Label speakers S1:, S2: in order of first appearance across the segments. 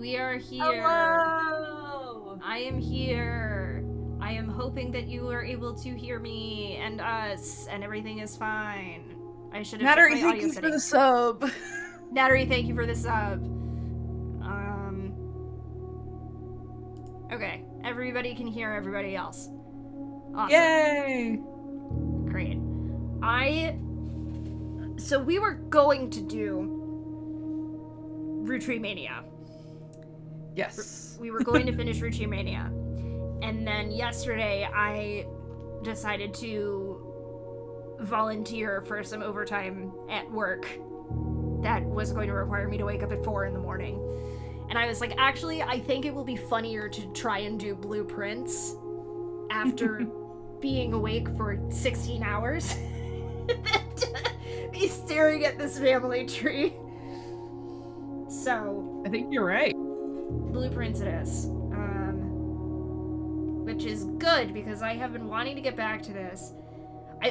S1: We are here.
S2: Hello!
S1: I am here. I am hoping that you are able to hear me and us, and everything is fine. I should have checked
S2: Nattery,
S1: my
S2: thank
S1: audio
S2: you for the
S1: settings.
S2: sub.
S1: Nattery, thank you for the sub. Okay, everybody can hear everybody else. Awesome.
S2: Yay!
S1: Great. So we were going to do Root Mania.
S2: Yes.
S1: We were going to finish Root Mania. And then yesterday I decided to volunteer for some overtime at work that was going to require me to wake up at 4 in the morning. And I was like, actually, I think it will be funnier to try and do blueprints after being awake for 16 hours than to be staring at this family tree. So,
S2: I think you're right.
S1: blueprints it is. Which is good because I have been wanting to get back to this. I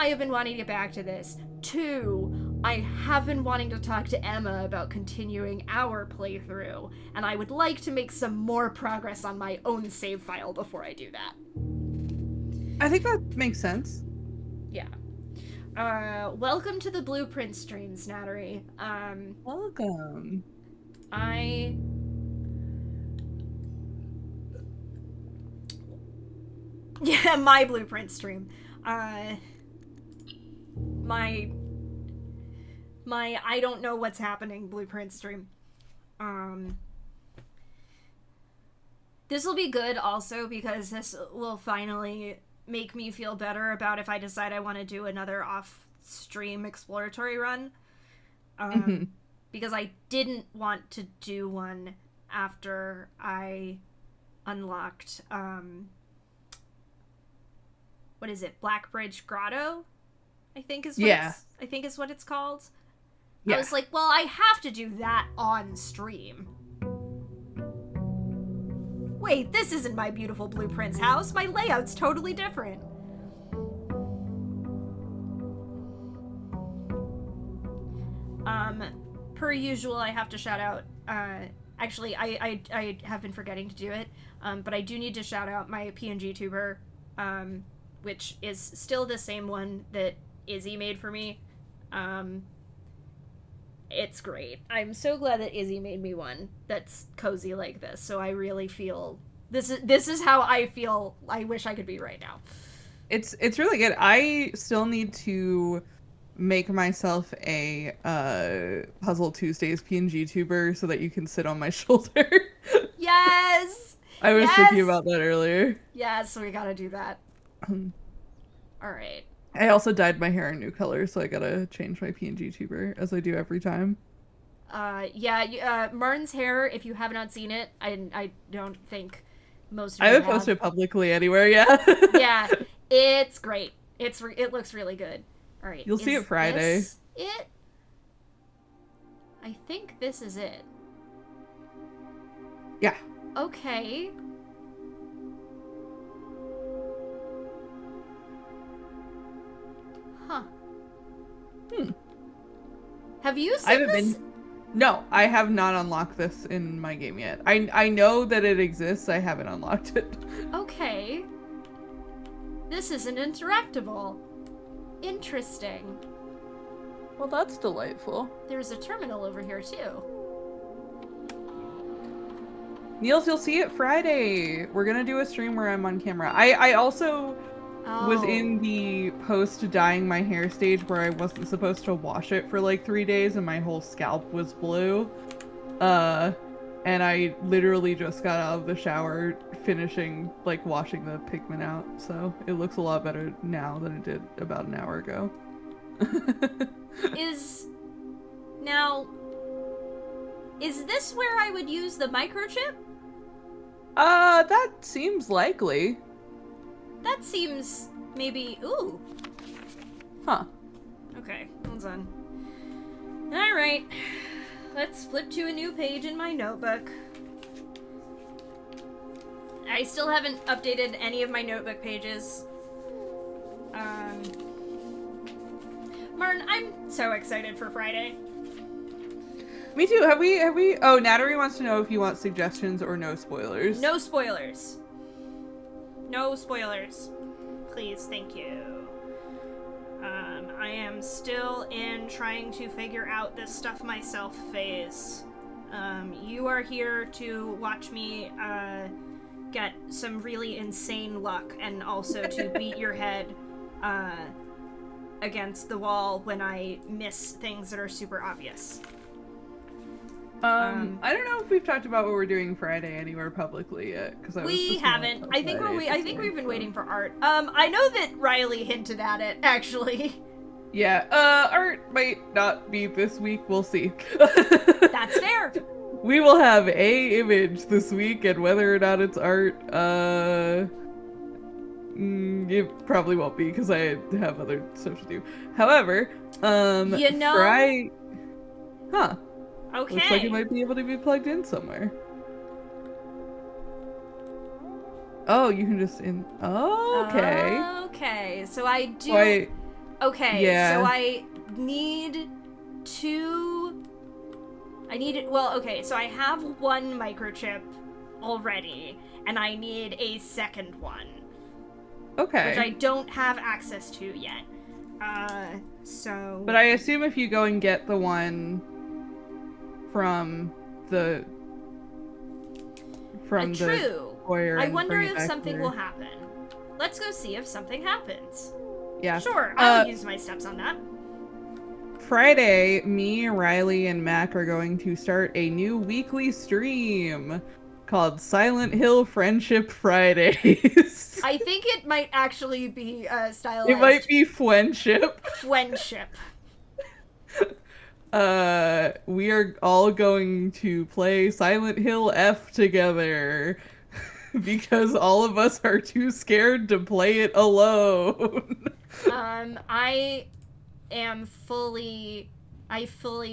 S1: have been wanting to get back to this. 2, I have been wanting to talk to Emma about continuing our playthrough, and I would like to make some more progress on my own save file before I do that.
S2: I think that makes sense.
S1: Yeah. Welcome to the Blueprint streams, Nattery.
S2: Welcome.
S1: Yeah, my Blueprint stream. My I don't know what's happening Blueprint stream. This will be good also because this will finally make me feel better about if I decide I want to do another off-stream exploratory run. Because I didn't want to do one after I unlocked, what is it? Blackbridge Grotto? I think is what it's called. Yeah. I was like, well, I have to do that on stream. Wait, this isn't my beautiful Blueprints house. My layout's totally different. Per usual, I have to shout out, actually, I have been forgetting to do it, but I do need to shout out my PNG tuber, which is still the same one that Izzy made for me. It's great. I'm so glad that Izzy made me one that's cozy like this, so I really feel this is how I feel I wish I could be right now.
S2: It's really good. I still need to make myself a Puzzle Tuesdays PNG tuber so that you can sit on my shoulder.
S1: Yes!
S2: I was thinking about that earlier.
S1: Yes, we gotta do that. Alright.
S2: I also dyed my hair a new color, so I gotta change my PNG tuber, as I do every time.
S1: Marn's hair, if you have not seen it, I don't think most of
S2: you have. I haven't posted publicly anywhere yet.
S1: Yeah, it's great. It looks really good. Alright.
S2: You'll see it Friday.
S1: This it? I think this is it.
S2: Yeah.
S1: Okay. Huh. Have you seen this?
S2: No, I have not unlocked this in my game yet. I know that it exists, I haven't unlocked it.
S1: Okay. This isn't interactable. Interesting.
S2: Well, that's delightful.
S1: There's a terminal over here, too.
S2: Niels, you'll see it Friday. We're gonna do a stream where I'm on camera. I also was in the post dyeing my hair stage where I wasn't supposed to wash it for like 3 days and my whole scalp was blue. And I literally just got out of the shower finishing like washing the pigment out. So it looks a lot better now than it did about an hour ago.
S1: Is this where I would use the microchip?
S2: That seems likely.
S1: That seems maybe... Ooh.
S2: Huh.
S1: Okay, hold on. Alright. Let's flip to a new page in my notebook. I still haven't updated any of my notebook pages. Marn, I'm so excited for Friday.
S2: Me too. Have we? Oh, Nattery wants to know if you want suggestions or no spoilers.
S1: No spoilers. No spoilers. Please, thank you. I am still in trying to figure out this stuff myself phase. You are here to watch me, get some really insane luck and also to beat your head, against the wall when I miss things that are super obvious.
S2: I don't know if we've talked about what we're doing Friday anywhere publicly yet, because
S1: we haven't. I think we've been waiting for Art. I know that Riley hinted at it, actually.
S2: Yeah, Art might not be this week. We'll see.
S1: That's fair.
S2: We will have a image this week, and whether or not it's Art, it probably won't be because I have other stuff to do. However,
S1: you know,
S2: huh?
S1: Okay.
S2: Looks like it might be able to be plugged in somewhere. Oh, you can just Oh, okay.
S1: Okay, so I do. Okay,
S2: yeah.
S1: so I need two. Okay, so I have one microchip already, and I need a second one.
S2: Okay.
S1: Which I don't have access to yet. So.
S2: But I assume if you go and get the one from the
S1: true.
S2: foyer,
S1: I wonder if something will happen. Let's go see if something happens.
S2: Yeah.
S1: Sure, I'll use my steps on that.
S2: Friday, me, Riley, and Mac are going to start a new weekly stream called Silent Hill Friendship Fridays.
S1: I think it might actually be stylized.
S2: It might be Friendship.
S1: Friendship.
S2: We are all going to play Silent Hill F together because all of us are too scared to play it alone.
S1: I fully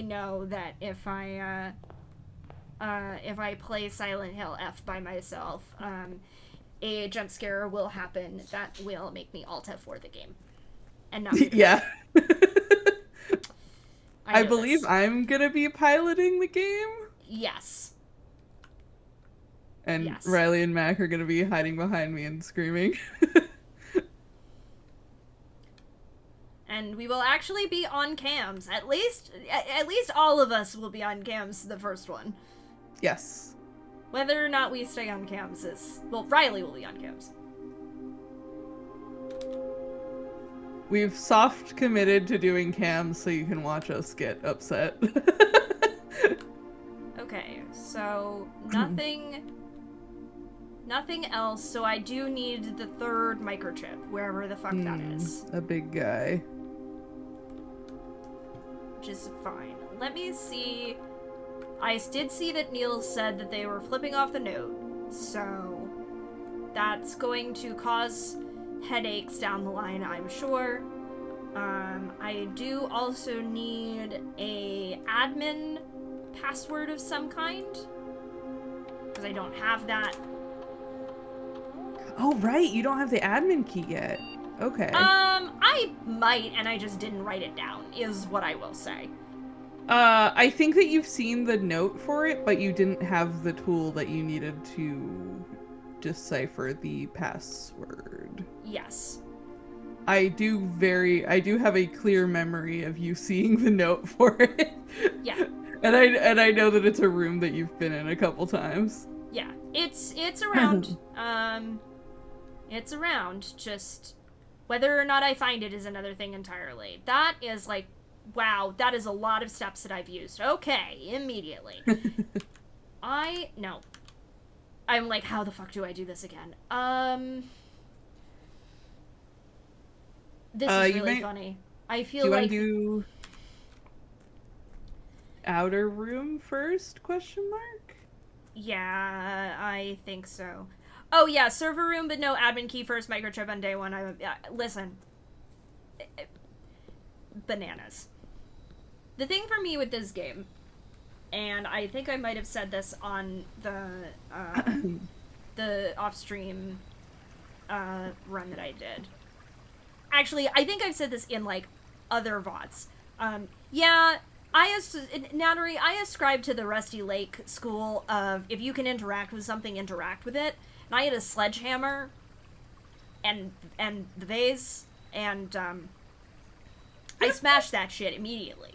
S1: know that if I play Silent Hill F by myself, a jump scare will happen that will make me alt F4 the game. And not
S2: yeah. I believe I'm gonna be piloting the game.
S1: Yes.
S2: And yes. Riley and Mac are gonna be hiding behind me and screaming.
S1: And we will actually be on cams. At least all of us will be on cams the first one.
S2: Yes.
S1: Whether or not we stay on cams is... Well, Riley will be on cams.
S2: We've soft committed to doing cams so you can watch us get upset.
S1: Okay, so nothing else, so I do need the third microchip, wherever the fuck that is.
S2: A big guy.
S1: Which is fine. Let me see. I did see that Niels said that they were flipping off the note, so that's going to cause headaches down the line, I'm sure. I do also need a admin password of some kind, because I don't have that.
S2: Oh, right, you don't have the admin key yet. Okay.
S1: I might, and I just didn't write it down, is what I will say.
S2: I think that you've seen the note for it, but you didn't have the tool that you needed to decipher the password.
S1: Yes.
S2: I do have a clear memory of you seeing the note for it.
S1: Yeah.
S2: And I know that it's a room that you've been in a couple times.
S1: Yeah. It's around. It's around. Just whether or not I find it is another thing entirely. That is like, wow, that is a lot of steps that I've used. Okay, immediately. No. I'm like, how the fuck do I do this again? This is really funny. I feel like...
S2: Do you want to do outer room first, question mark?
S1: Yeah, I think so. Oh yeah, server room, but no admin key first, microchip on day one. Listen. Bananas. The thing for me with this game, and I think I might have said this on the off-stream run that I did. Actually, I think I've said this in, like, other VODs. Yeah, Nattery, I ascribe to the Rusty Lake school of if you can interact with something, interact with it. And I had a sledgehammer and the vase, and I smashed that shit immediately.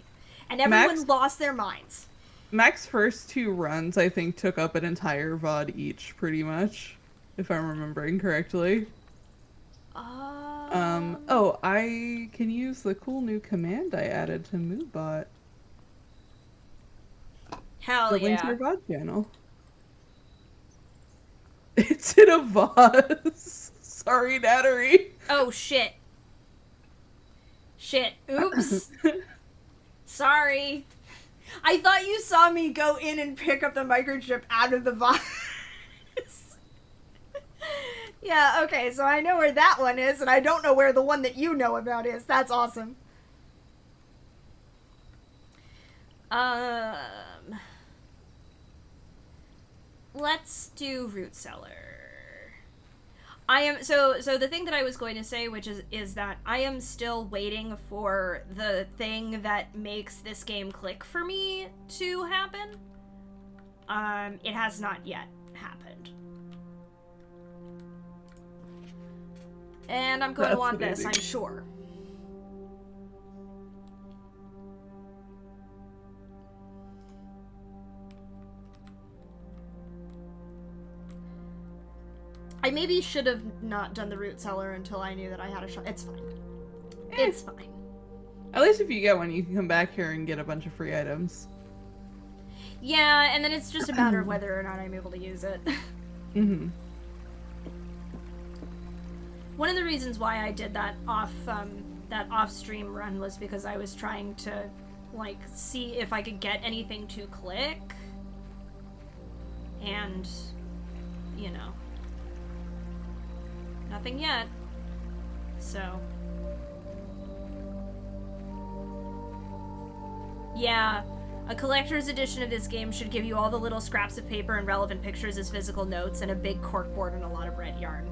S1: And everyone lost their minds.
S2: Mac's first 2 runs, I think, took up an entire VOD each, pretty much, if I'm remembering correctly. Oh, I can use the cool new command I added to MooBot.
S1: Hell
S2: the
S1: yeah.
S2: link to your VOD channel. It's in a vase. Sorry, Nattery.
S1: Oh, shit. Shit. Oops. Sorry. I thought you saw me go in and pick up the microchip out of the vase. Yeah, okay, so I know where that one is, and I don't know where the one that you know about is. That's awesome. Let's do root cellar. I am so the thing that I was going to say, which is that I am still waiting for the thing that makes this game click for me to happen. It has not yet happened. And I'm going to want this, I'm sure. I maybe should have not done the root cellar until I knew that I had a shot. It's fine. It's fine.
S2: At least if you get one, you can come back here and get a bunch of free items.
S1: Yeah, and then it's just a matter of whether or not I'm able to use it.
S2: Mm-hmm.
S1: One of the reasons why I did that off-stream run was because I was trying to, like, see if I could get anything to click. And, you know, nothing yet. So, yeah, a collector's edition of this game should give you all the little scraps of paper and relevant pictures as physical notes and a big corkboard and a lot of red yarn.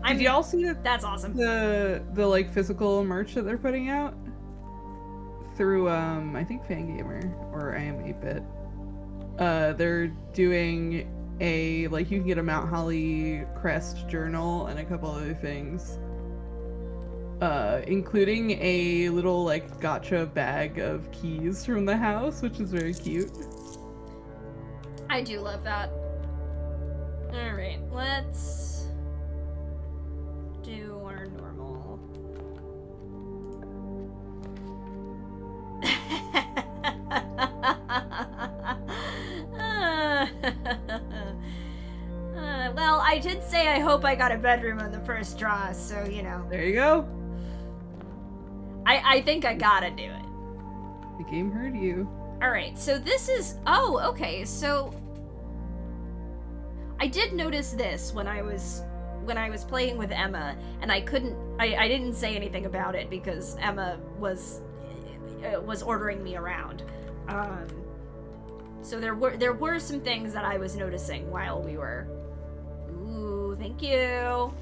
S2: Did y'all see that?
S1: That's awesome.
S2: The like physical merch that they're putting out through I think Fangamer or I Am 8-Bit. They're doing a like you can get a Mount Holly crest journal and a couple other things. Including a little like gotcha bag of keys from the house, which is very cute.
S1: I do love that. Alright, let's do our normal. Well, I did say I hope I got a bedroom on the first draw, so, you know.
S2: There you go.
S1: I think I gotta do it.
S2: The game heard you.
S1: Alright, so this is... Oh, okay, so... I did notice this when I was playing with Emma, and I didn't say anything about it because Emma was ordering me around. So there were some things that I was noticing while we were... Ooh, thank you.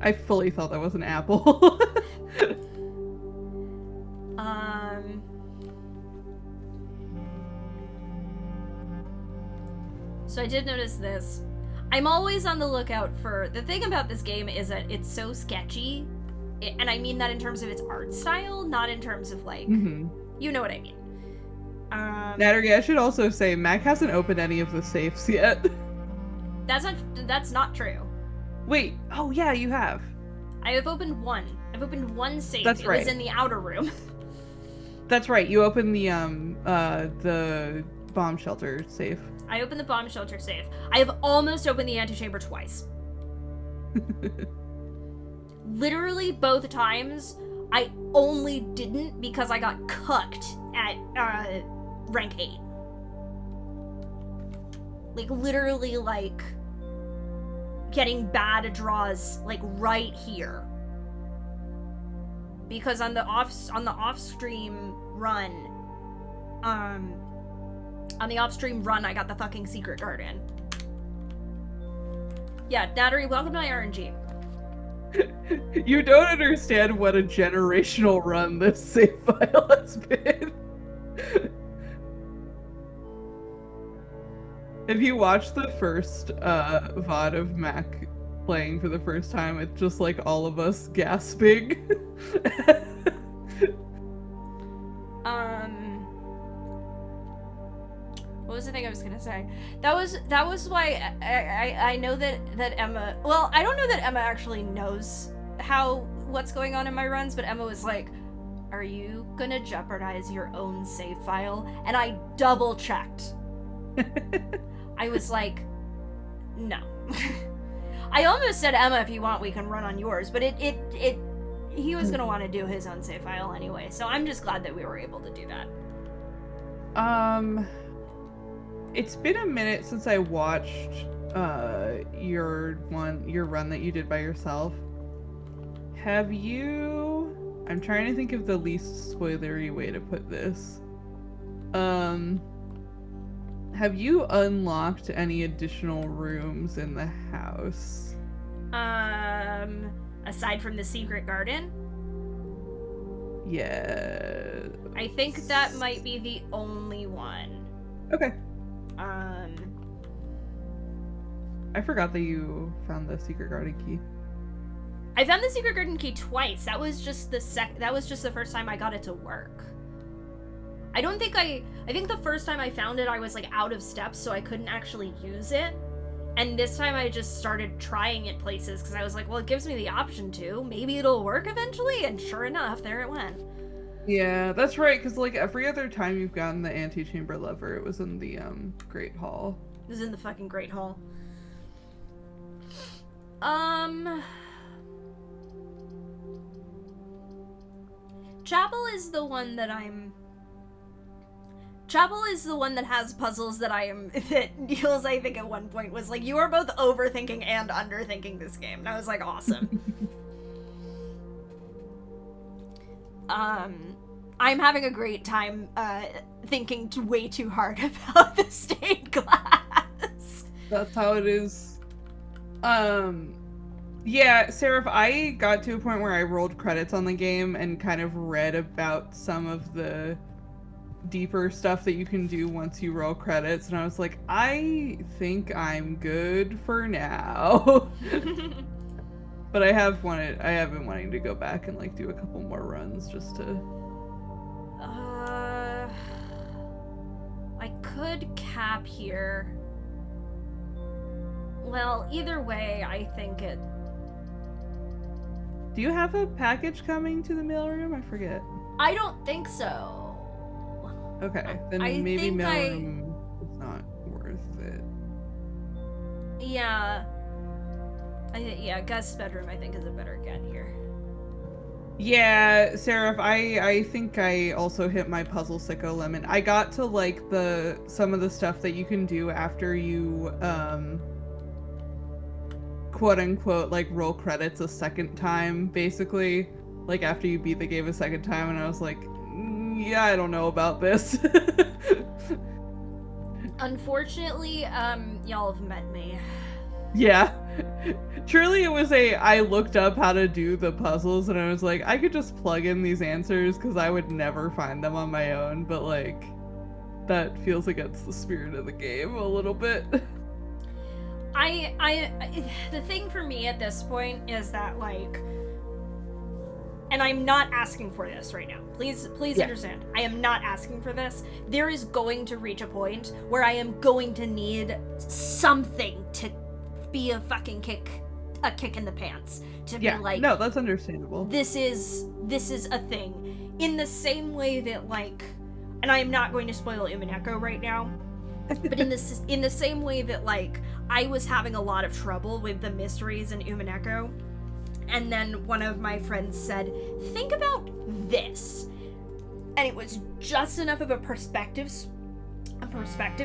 S2: I fully thought that was an apple.
S1: So I did notice this. I'm always on the lookout for... The thing about this game is that it's so sketchy. And I mean that in terms of its art style, not in terms of, like...
S2: Mm-hmm.
S1: You know what I mean.
S2: Nattery, I should also say, Mac hasn't opened any of the safes yet.
S1: That's not true.
S2: Wait, oh yeah, you have.
S1: I have opened one. I've opened one safe.
S2: That's right.
S1: It was in the outer room.
S2: That's right, you opened the bomb shelter safe.
S1: I opened the bomb shelter safe. I have almost opened the antechamber twice. Literally both times, I only didn't because I got cucked at rank 8. Like, literally, like, getting bad draws, like, right here. Because on the off-stream run, I got the fucking secret garden. Yeah, Nattery, welcome to my RNG.
S2: You don't understand what a generational run this save file has been. If you watch the first VOD of Mac playing for the first time, it's just like all of us gasping.
S1: What was the thing I was gonna say? That was why I know that Emma. Well, I don't know that Emma actually knows what's going on in my runs, but Emma was like, "Are you gonna jeopardize your own save file?" And I double checked. I was like, "No." I almost said, "Emma, if you want, we can run on yours," but he was gonna want to do his own save file anyway. So I'm just glad that we were able to do that.
S2: It's been a minute since I watched your run that you did by yourself. Have you... I'm trying to think of the least spoilery way to put this. Have you unlocked any additional rooms in the house?
S1: Aside from the secret garden?
S2: Yeah.
S1: I think that might be the only one.
S2: Okay. I forgot that you found the secret garden key.
S1: I found the secret garden key twice. That was just the first time I got it to work. I think the first time I found it, I was like out of steps, so I couldn't actually use it. And this time I just started trying it places because I was like, well, it gives me the option to. Maybe it'll work eventually. And sure enough, there it went.
S2: Yeah, that's right, because like every other time you've gotten the antechamber lever, it was in the Great Hall.
S1: It was in the fucking Great Hall. Chapel is the one that has puzzles that Niels, I think at one point was like, you are both overthinking and underthinking this game. And I was like, awesome. I'm having a great time thinking way too hard about the stained glass.
S2: That's how it is. Yeah, Seraph, I got to a point where I rolled credits on the game and kind of read about some of the deeper stuff that you can do once you roll credits, and I was like, I think I'm good for now. But I have been wanting to go back and like do a couple more runs just to...
S1: I could cap here. Well, either way, I think it...
S2: Do you have a package coming to the mailroom? I forget.
S1: I don't think so.
S2: Okay, then maybe mailroom is not worth it.
S1: Yeah. Guest bedroom I think is a better get here.
S2: Yeah, Seraph, I think I also hit my puzzle sicko limit. I got to like some of the stuff that you can do after you quote unquote like roll credits a second time, basically. Like after you beat the game a second time, and I was like, yeah, I don't know about this.
S1: Unfortunately, y'all have met me.
S2: Yeah. Truly, it was I looked up how to do the puzzles, and I was like, I could just plug in these answers because I would never find them on my own, but like, that feels against the spirit of the game a little bit.
S1: The thing for me at this point is that like, and I'm not asking for this right now. Please understand. I am not asking for this. There is going to reach a point where I am going to need something to be a fucking kick in the pants. To be like,
S2: no, that's understandable.
S1: This is a thing. In the same way that like, and I am not going to spoil Umineko right now, but in the same way that like, I was having a lot of trouble with the mysteries in Umineko. And then one of my friends said, think about this. And it was just enough of a perspective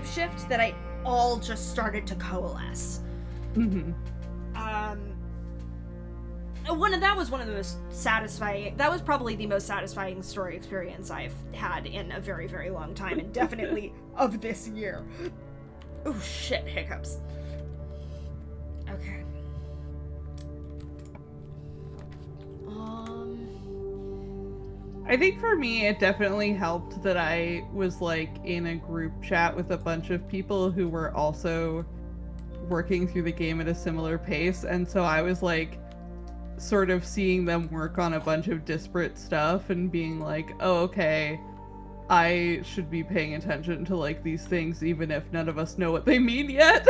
S1: shift that I all just started to coalesce.
S2: Mm-hmm.
S1: That was one of the most satisfying, that was probably the most satisfying story experience I've had in a very, very long time, and definitely of this year. Oh shit, hiccups. Okay.
S2: I think for me, it definitely helped that I was like in a group chat with a bunch of people who were also working through the game at a similar pace. And so I was like sort of seeing them work on a bunch of disparate stuff and being like, oh, okay, I should be paying attention to like these things even if none of us know what they mean yet.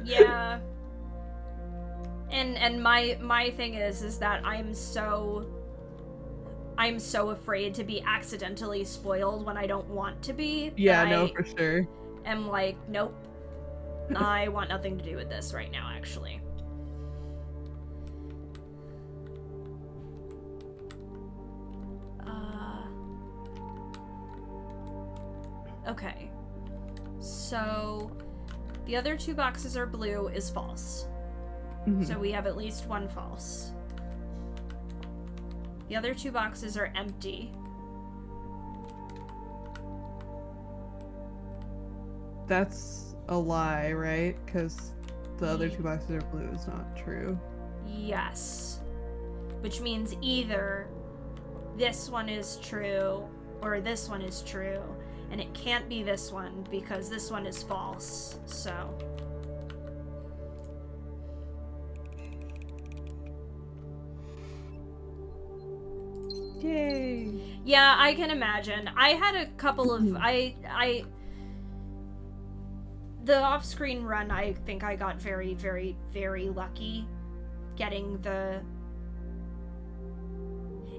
S1: Yeah. And my thing is that I'm so afraid to be accidentally spoiled when I don't want to be.
S2: Yeah, no, for sure.
S1: I'm like, nope. I want nothing to do with this right now, actually. Okay. So, the other 2 boxes are blue is false.
S2: Mm-hmm.
S1: So we have at least 1 false. The other 2 boxes are empty.
S2: That's a lie, right? Because the other 2 boxes are blue is not true.
S1: Yes. Which means either this one is true or this one is true. And it can't be this one because this one is false. So.
S2: Yay.
S1: Yeah, I can imagine. I had a couple of the off-screen run, I think I got very, very, very lucky getting the...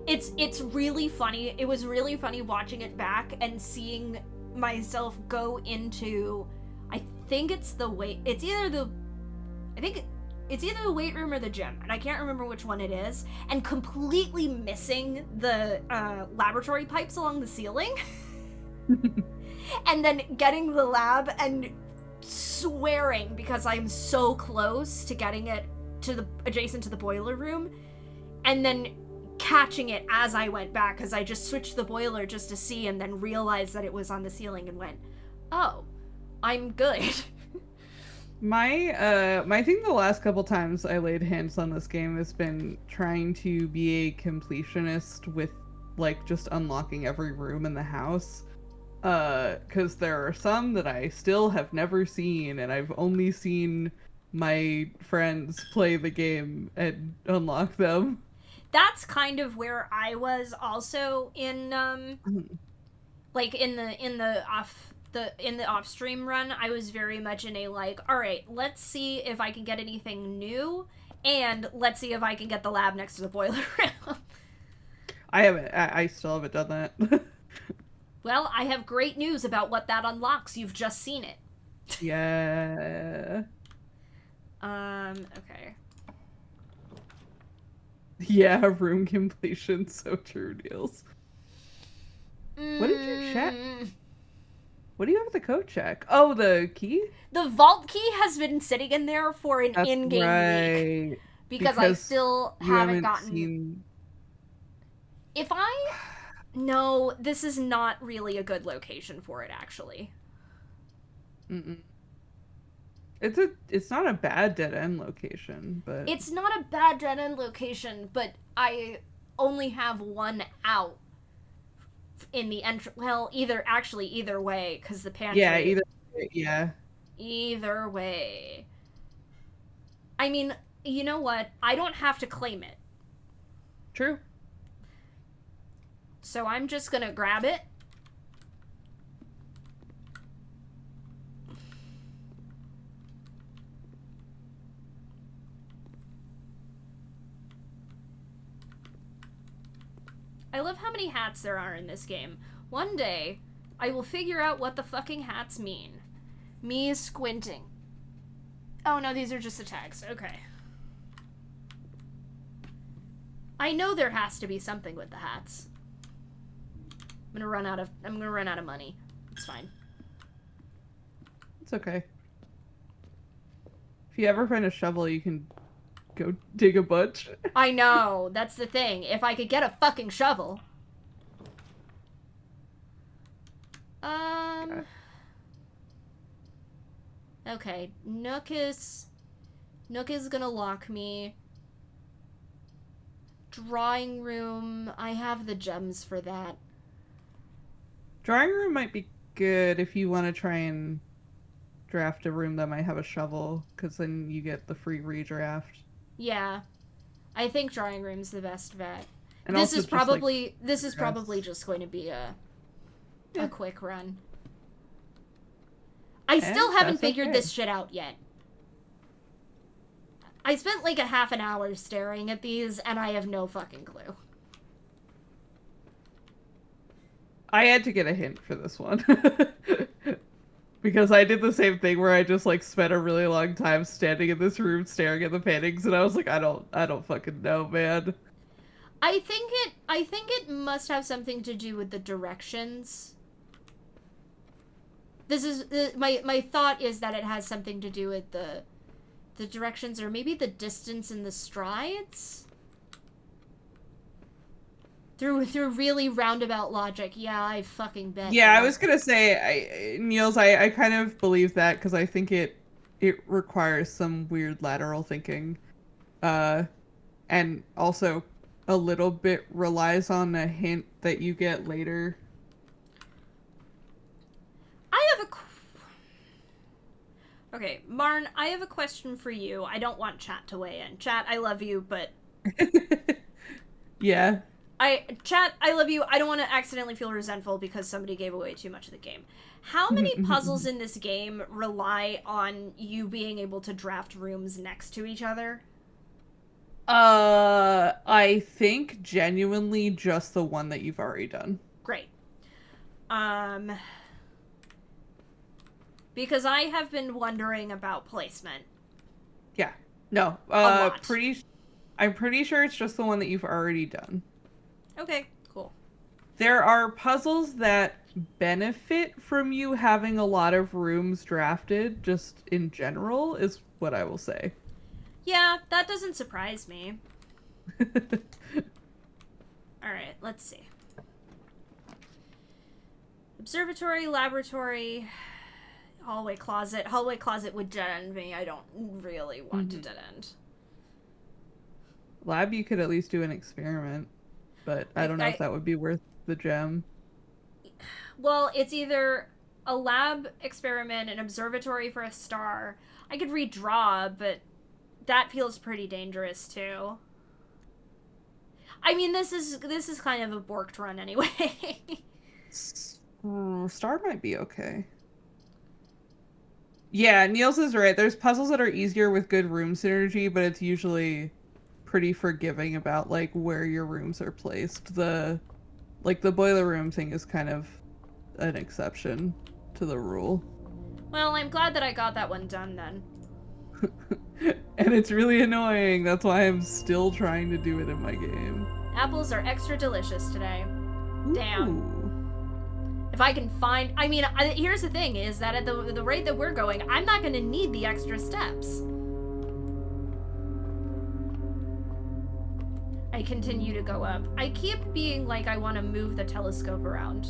S1: It's really funny. It was really funny watching it back and seeing myself go into... I think it's the weight... It's either the weight room or the gym, and I can't remember which one it is, and completely missing the laboratory pipes along the ceiling. And then getting the lab and swearing because I'm so close to getting it to the adjacent to the boiler room, and then catching it as I went back because I just switched the boiler just to see, and then realized that it was on the ceiling and went, oh, I'm good.
S2: My thing the last couple times I laid hands on this game has been trying to be a completionist with like just unlocking every room in the house. Because there are some that I still have never seen, and I've only seen my friends play the game and unlock them.
S1: That's kind of where I was also in like in the off stream run. I was very much in a like, all right, let's see if I can get anything new, and let's see if I can get the lab next to the boiler room.
S2: I still haven't done that.
S1: Well, I have great news about what that unlocks. You've just seen it.
S2: Yeah.
S1: Okay.
S2: Yeah, room completion, so true, Niels. What did you check? What do you have with the code check? Oh, the key?
S1: The vault key has been sitting in there for an in-game week. Because I still haven't gotten... If I... No, this is not really a good location for it, actually.
S2: Mm-mm. It's not a bad dead-end location, but...
S1: It's not a bad dead-end location, but I only have one out in the entry. Well, either way, because the pantry...
S2: Yeah,
S1: Either way. I mean, you know what? I don't have to claim it.
S2: True.
S1: So I'm just gonna grab it. I love how many hats there are in this game. One day, I will figure out what the fucking hats mean. Me is squinting. Oh no, these are just the tags. Okay. I know there has to be something with the hats. I'm gonna run out of money. It's fine.
S2: It's okay. If you ever find a shovel, you can go dig a bunch.
S1: I know, that's the thing. If I could get a fucking shovel. Okay, Nook is gonna lock me. Drawing room, I have the gems for that.
S2: Drawing room might be good if you want to try and draft a room that might have a shovel, because then you get the free redraft.
S1: Yeah. I think drawing room's the best bet.
S2: And
S1: this
S2: also
S1: is
S2: just,
S1: probably
S2: like,
S1: this is probably just going to be a quick run. I still haven't figured this shit out yet. I spent like a half an hour staring at these, and I have no fucking clue.
S2: I had to get a hint for this one. Because I did the same thing where I just like spent a really long time standing in this room staring at the paintings, and I was like, I don't fucking know, man.
S1: I think it must have something to do with the directions. This is my thought is that it has something to do with the directions, or maybe the distance in the strides. Through really roundabout logic. Yeah, I fucking bet.
S2: Yeah, I was gonna say, Niels, I kind of believe that, because I think it requires some weird lateral thinking. And also a little bit relies on a hint that you get later.
S1: Okay, Marn, I have a question for you. I don't want chat to weigh in. Chat, I love you, but...
S2: Yeah.
S1: Chat, I love you. I don't want to accidentally feel resentful because somebody gave away too much of the game. How many puzzles in this game rely on you being able to draft rooms next to each other?
S2: I think genuinely just the one that you've already done.
S1: Great. Because I have been wondering about placement.
S2: Yeah. No. I'm pretty sure it's just the one that you've already done.
S1: Okay, cool.
S2: There are puzzles that benefit from you having a lot of rooms drafted, just in general, is what I will say.
S1: Yeah, that doesn't surprise me. Alright, let's see. Observatory, laboratory, hallway closet. Hallway closet would dead end me. I don't really want to dead end.
S2: Lab, you could at least do an experiment, but I don't know if that would be worth the gem.
S1: Well, it's either a lab experiment, an observatory for a star. I could redraw, but that feels pretty dangerous too. I mean, this is kind of a borked run anyway.
S2: Star might be okay. Yeah, Niels is right. There's puzzles that are easier with good room synergy, but it's usually pretty forgiving about like where your rooms are placed. The boiler room thing is kind of an exception to the rule.
S1: Well, I'm glad that I got that one done then.
S2: And it's really annoying. That's why I'm still trying to do it in my game.
S1: Apples are extra delicious today.
S2: Ooh.
S1: Damn. If I can find... I mean, here's the thing, is that at the rate that we're going, I'm not going to need the extra steps. I continue to go up. I keep being like I want to move the telescope around.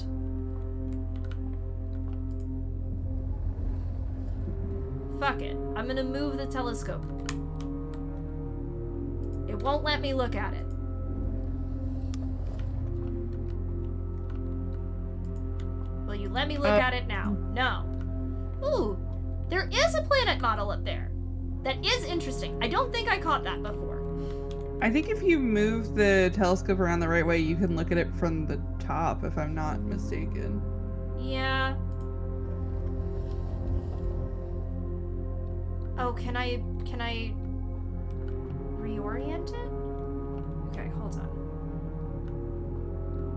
S1: Fuck it. I'm gonna move the telescope. It won't let me look at it. Will you let me look at it now? No. Ooh, there is a planet model up there. That is interesting. I don't think I caught that before.
S2: I think if you move the telescope around the right way, you can look at it from the top, if I'm not mistaken.
S1: Yeah. Oh, can I reorient it? Okay, hold on.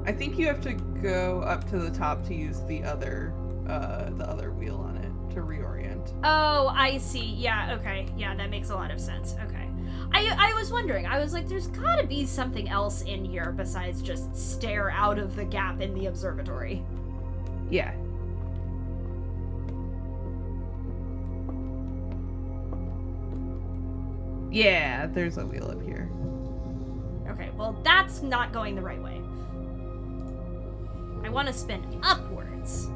S2: I think you have to go up to the top to use the other wheel on it to reorient.
S1: Oh, I see. Yeah, okay. Yeah, that makes a lot of sense. Okay. I was wondering. I was like, there's gotta be something else in here besides just stare out of the gap in the observatory.
S2: Yeah. Yeah, there's a wheel up here.
S1: Okay, well, that's not going the right way. I want to spin upwards.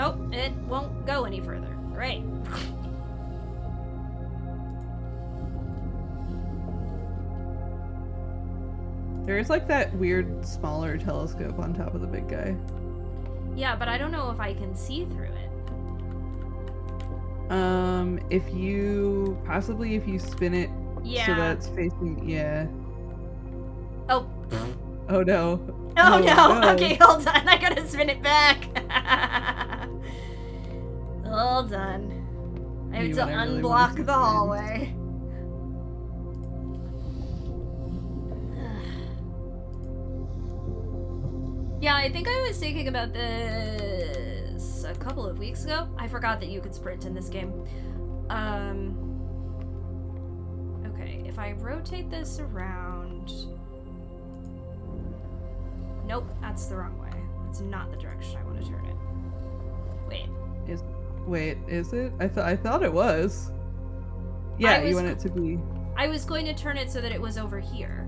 S1: Oh, it won't go any further. Great.
S2: There's like that weird smaller telescope on top of the big guy.
S1: Yeah, but I don't know if I can see through it.
S2: If you spin it so that it's facing, yeah.
S1: Oh.
S2: Oh no.
S1: Oh no. Okay, hold on. I gotta spin it back. Hold on. I have to unblock the hallway. Yeah, I think I was thinking about this a couple of weeks ago. I forgot that you could sprint in this game. Okay, if I rotate this around... Nope, that's the wrong way. That's not the direction I want to turn it. Wait.
S2: Is it? I thought it was. Yeah, you want it to be...
S1: I was going to turn it so that it was over here.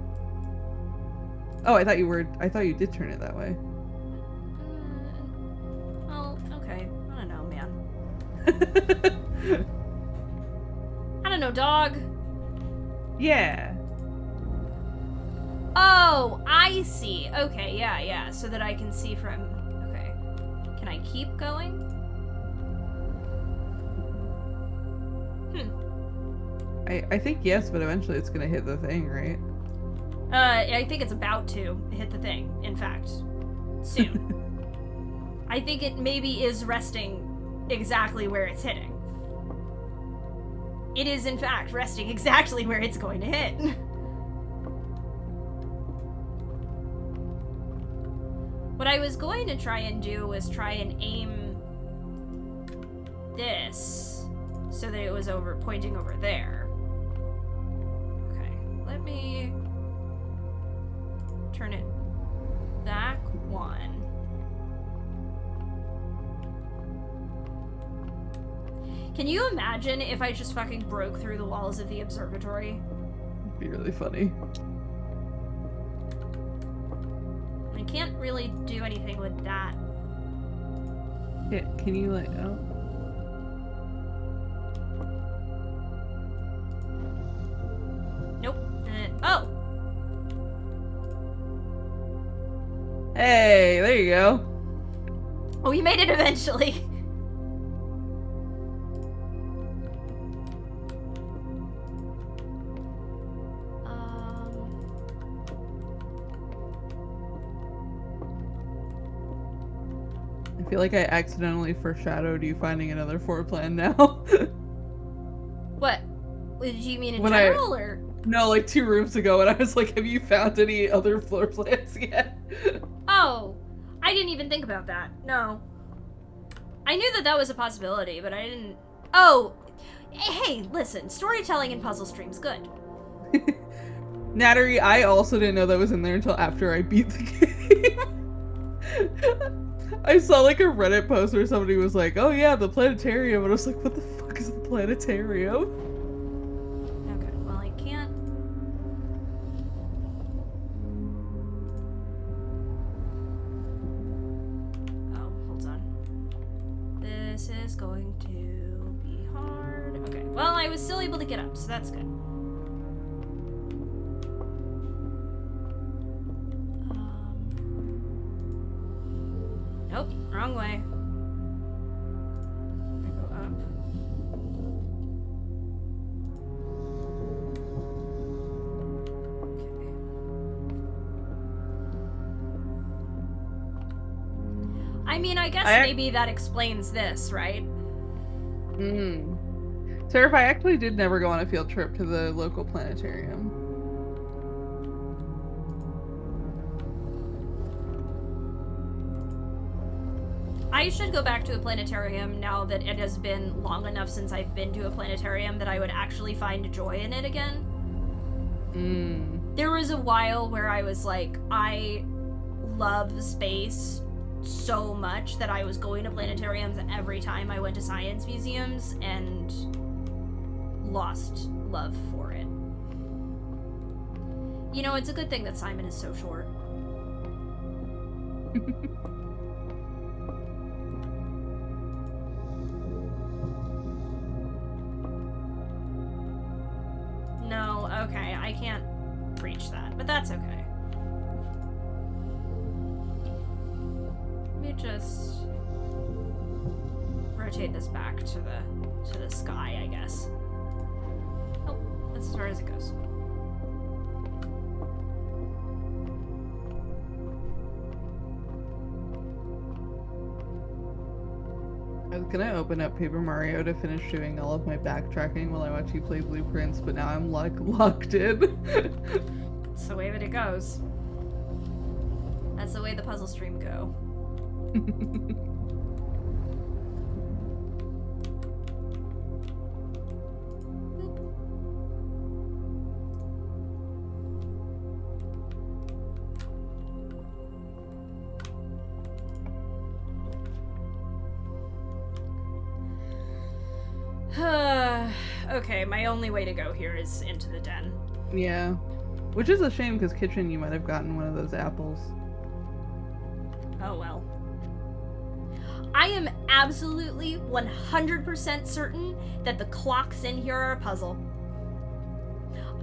S2: Oh, I thought you did turn it that way.
S1: Well, okay. I don't know, man. I don't know, dog.
S2: Yeah.
S1: Oh, I see. Okay, yeah. So that I can see from... Okay. Can I keep going?
S2: I think yes, but eventually it's gonna hit the thing, right?
S1: I think it's about to hit the thing, in fact. Soon. I think it maybe is resting exactly where it's hitting. It is, in fact, resting exactly where it's going to hit. What I was going to try and do was try and aim this so that it was pointing over there. Okay, let me turn it back one. Can you imagine if I just fucking broke through the walls of the observatory?
S2: It'd be really funny.
S1: I can't really do anything with that.
S2: Yeah, can you like, oh.
S1: Nope. Oh!
S2: Hey, there you go.
S1: Oh, you made it eventually.
S2: I feel like I accidentally foreshadowed you finding another floor plan now.
S1: What? Did you mean in general, or?
S2: No, like 2 rooms ago, and I was like, have you found any other floor plans yet?
S1: Oh, I didn't even think about that. No. I knew that was a possibility, but I didn't... Oh! Hey, listen, storytelling and puzzle stream's good.
S2: Nattery, I also didn't know that was in there until after I beat the game. I saw like a Reddit post where somebody was like, oh yeah, the planetarium, and I was like, what the fuck is the planetarium?
S1: Okay, well I can't... Oh, hold on. This is going to be hard. Okay, well I was still able to get up, so that's good. Nope, wrong way. I go up. Okay. I mean, I guess maybe that explains this, right?
S2: Seraph, I actually did never go on a field trip to the local planetarium.
S1: I should go back to a planetarium now that it has been long enough since I've been to a planetarium that I would actually find joy in it again. There was a while where I was like, I love space so much that I was going to planetariums every time I went to science museums and lost love for it. You know, it's a good thing that Simon is so short. No, okay, I can't reach that, but that's okay. just rotate this back to the sky, I guess. Oh, that's as far as it goes.
S2: I was gonna open up Paper Mario to finish doing all of my backtracking while I watch you play Blueprints, but now I'm locked in.
S1: That's the way that it goes. That's the way the puzzle stream go. Okay, my only way to go here is into the den.
S2: Yeah. Which is a shame, because Kitchen, you might have gotten one of those apples.
S1: Oh well. I am absolutely 100% certain that the clocks in here are a puzzle.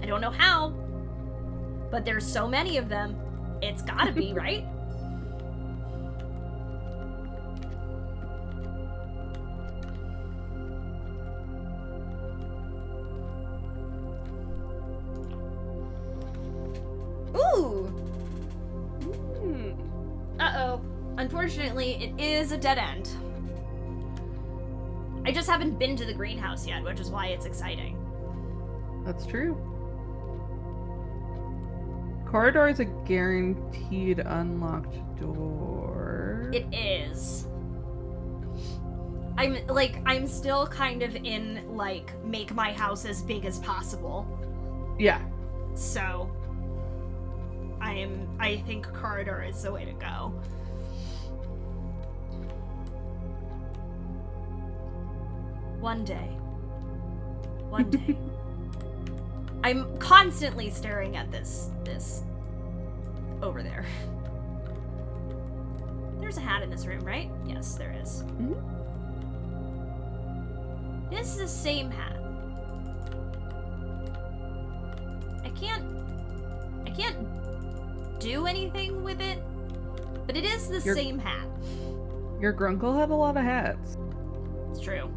S1: I don't know how, but there's so many of them. It's gotta be, right? Ooh! Uh-oh. Unfortunately, it is a dead end. I just haven't been to the greenhouse yet, which is why it's exciting.
S2: That's true. Corridor is a guaranteed unlocked door.
S1: It is. I'm still kind of in, like, make my house as big as possible.
S2: Yeah.
S1: So, I think corridor is the way to go. One day. I'm constantly staring at this over there. There's a hat in this room, right? Yes, there is.
S2: Mm-hmm.
S1: This is the same hat. I can't do anything with it, but it is the same hat.
S2: Your grunkle had a lot of hats.
S1: It's true.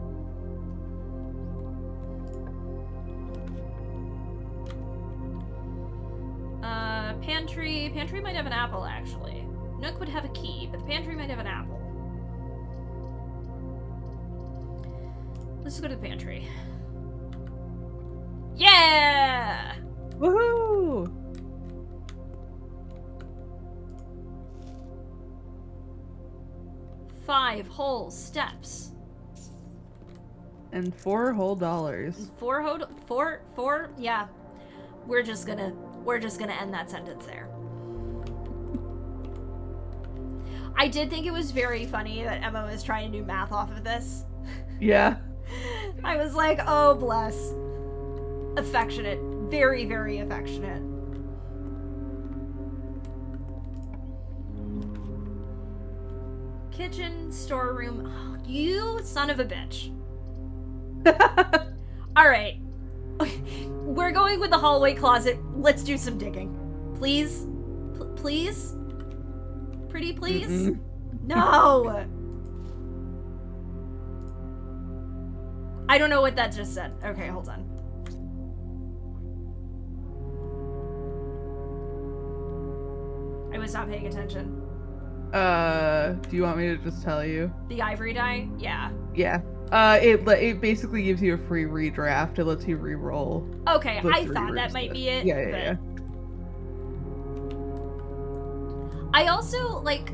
S1: Pantry. Pantry might have an apple, actually. Nook would have a key, but the pantry might have an apple. Let's go to the pantry. Yeah!
S2: Woohoo!
S1: $5 whole steps.
S2: And $4 whole dollars.
S1: Four, yeah. We're just gonna end that sentence there. I did think it was very funny that Emma was trying to do math off of this.
S2: Yeah.
S1: I was like, oh bless. Affectionate. Very, very affectionate. Kitchen, storeroom. Oh, you son of a bitch. Alright. We're going with the hallway closet. Let's do some digging. Please? Please? Pretty please?
S2: Mm-mm.
S1: No! I don't know what that just said. Okay, hold on. I was not paying attention.
S2: Do you want me to just tell you?
S1: The ivory die? Yeah.
S2: Yeah. It basically gives you a free redraft. It lets you re-roll.
S1: Okay, I thought that might be it.
S2: Yeah.
S1: I also, like...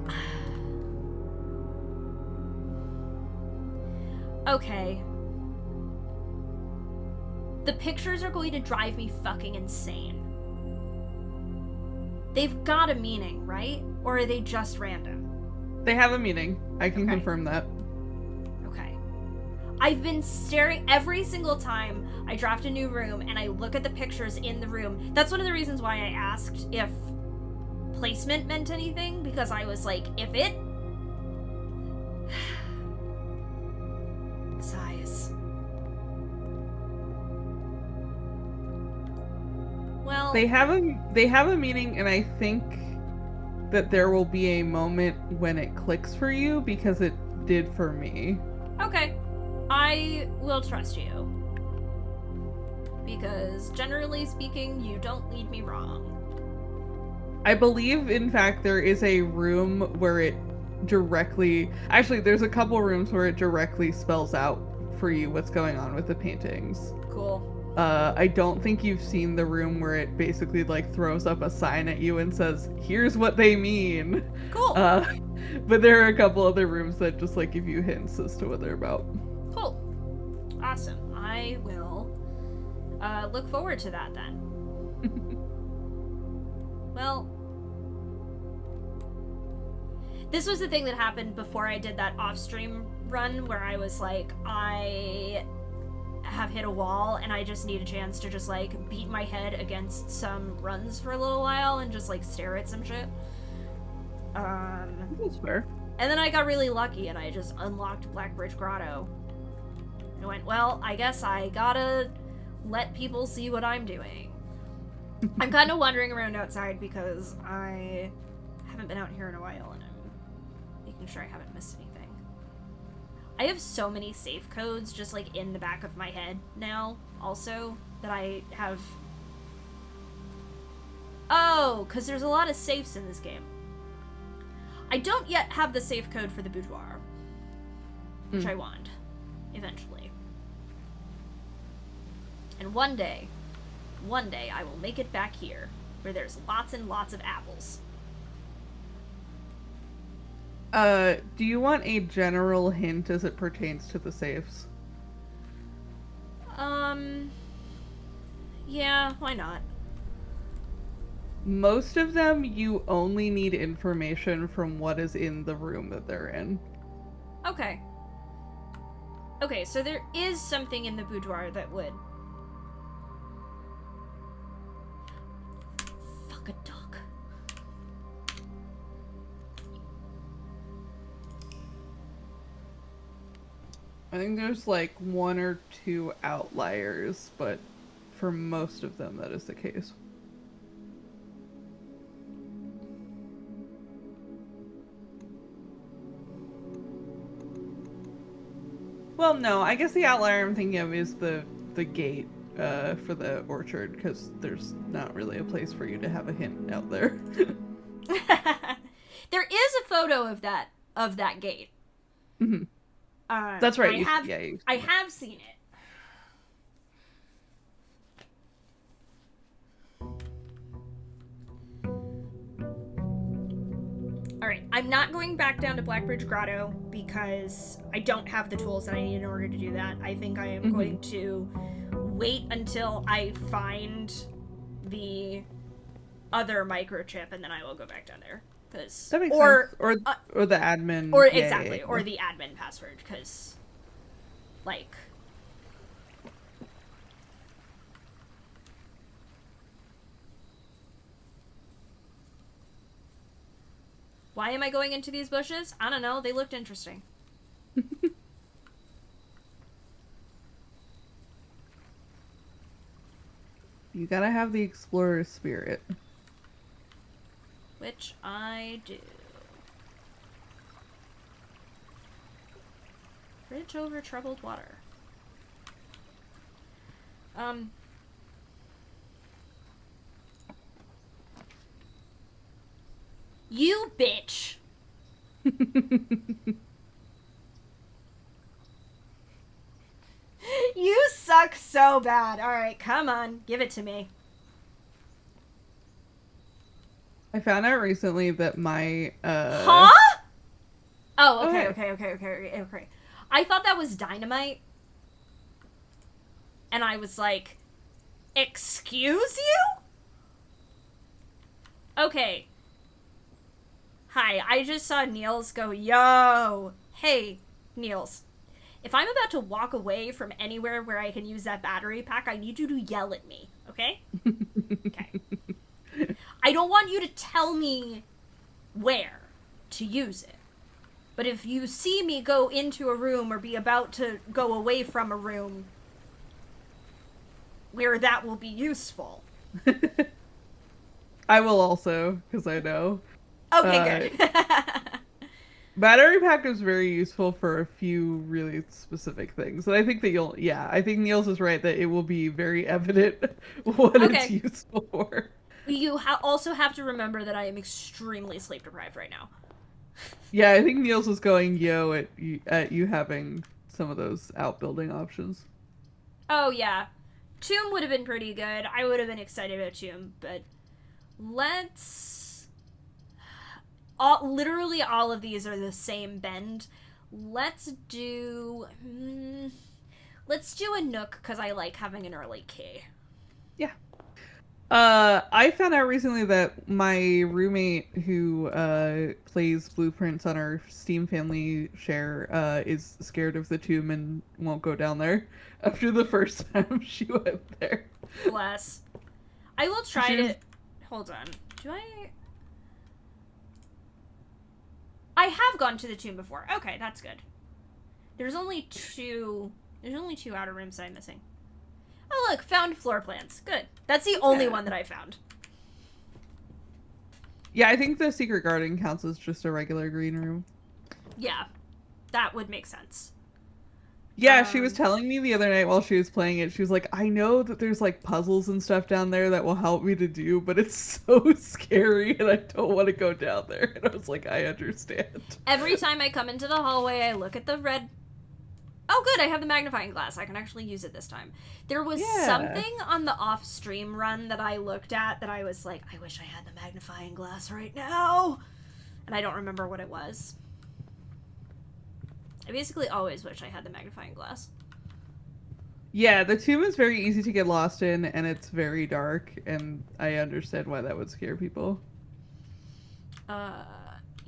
S1: Okay. The pictures are going to drive me fucking insane. They've got a meaning, right? Or are they just random?
S2: They have a meaning. I can confirm that.
S1: Okay. I've been staring every single time I draft a new room and I look at the pictures in the room. That's one of the reasons why I asked if placement meant anything, because I was like, if it... Sighs. Well...
S2: They have a meaning, and I think that there will be a moment when it clicks for you, because it did for me.
S1: Okay. I will trust you. Because generally speaking, you don't lead me wrong.
S2: I believe, in fact, there is a room where it directly... Actually, there's a couple rooms where it directly spells out for you what's going on with the paintings.
S1: Cool.
S2: I don't think you've seen the room where it basically, like, throws up a sign at you and says, here's what they mean.
S1: Cool.
S2: But there are a couple other rooms that just, like, give you hints as to what they're about.
S1: Cool. Awesome. I will look forward to that then. Well, this was the thing that happened before I did that off-stream run where I was like, I have hit a wall and I just need a chance to just like beat my head against some runs for a little while and just like stare at some shit.
S2: That's fair.
S1: And then I got really lucky and I just unlocked Blackbridge Grotto. I went, well, I guess I gotta let people see what I'm doing. I'm kind of wandering around outside because I haven't been out here in a while and I'm making sure I haven't missed anything. I have so many safe codes just like in the back of my head now also that I have... Oh, because there's a lot of safes in this game. I don't yet have the safe code for the boudoir, which I want eventually. And one day I will make it back here where there's lots and lots of apples.
S2: Do you want a general hint as it pertains to the safes?
S1: Yeah, why not?
S2: Most of them, you only need information from what is in the room that they're in.
S1: Okay. Okay, so there is something in the boudoir that would... Fuck a duck.
S2: I think there's like one or two outliers, but for most of them that is the case. Well, no, I guess the outlier I'm thinking of is the gate for the orchard, because there's not really a place for you to have a hint out there.
S1: There is a photo of that gate.
S2: Mm-hmm. That's right.
S1: I have seen it. Alright, I'm not going back down to Blackbridge Grotto because I don't have the tools that I need in order to do that. I think I am going to wait until I find the other microchip and then I will go back down there. Cause,
S2: that makes sense. Or the admin.
S1: Or exactly, or the admin password, because, like... Why am I going into these bushes? I don't know, they looked interesting.
S2: You gotta have the explorer spirit.
S1: Which I do. Bridge over troubled water. You bitch! You suck so bad. Alright, come on, give it to me.
S2: I found out recently that my,
S1: Huh? Oh, okay. I thought that was dynamite. And I was like, excuse you? Okay. Hi, I just saw Niels go, yo. Hey, Niels. If I'm about to walk away from anywhere where I can use that battery pack, I need you to yell at me, okay? Okay. I don't want you to tell me where to use it. But if you see me go into a room or be about to go away from a room where that will be useful.
S2: I will also, because I know.
S1: Okay, good.
S2: Battery pack is very useful for a few really specific things. And I think that I think Niels is right that it will be very evident what it's
S1: Okay.
S2: useful for.
S1: You also have to remember that I am extremely sleep deprived right now.
S2: Yeah, I think Niels was going yo at you having some of those outbuilding options.
S1: Oh, yeah. Tomb would have been pretty good. I would have been excited about Tomb, but let's. Literally all of these are the same bend. Let's do. Let's do a Nook because I like having an early key.
S2: Yeah. I found out recently that my roommate who plays Blueprints on our Steam family share is scared of the tomb and won't go down there after the first time she went there.
S1: Bless. I will try to. Hold on. Do I? I have gone to the tomb before. Okay, that's good. There's only two outer rooms I'm missing. Oh, look, found floor plans. Good. That's the only one that I found.
S2: Yeah, I think the secret garden counts as just a regular green room.
S1: Yeah, that would make sense.
S2: Yeah, she was telling me the other night while she was playing it, she was like, I know that there's like puzzles and stuff down there that will help me to do, but it's so scary and I don't want to go down there. And I was like, I understand.
S1: Every time I come into the hallway, I look at the red. Oh, good, I have the magnifying glass. I can actually use it this time. There was something on the off-stream run that I looked at that I was like, I wish I had the magnifying glass right now. And I don't remember what it was. I basically always wish I had the magnifying glass.
S2: Yeah, the tomb is very easy to get lost in, and it's very dark, and I understand why that would scare people.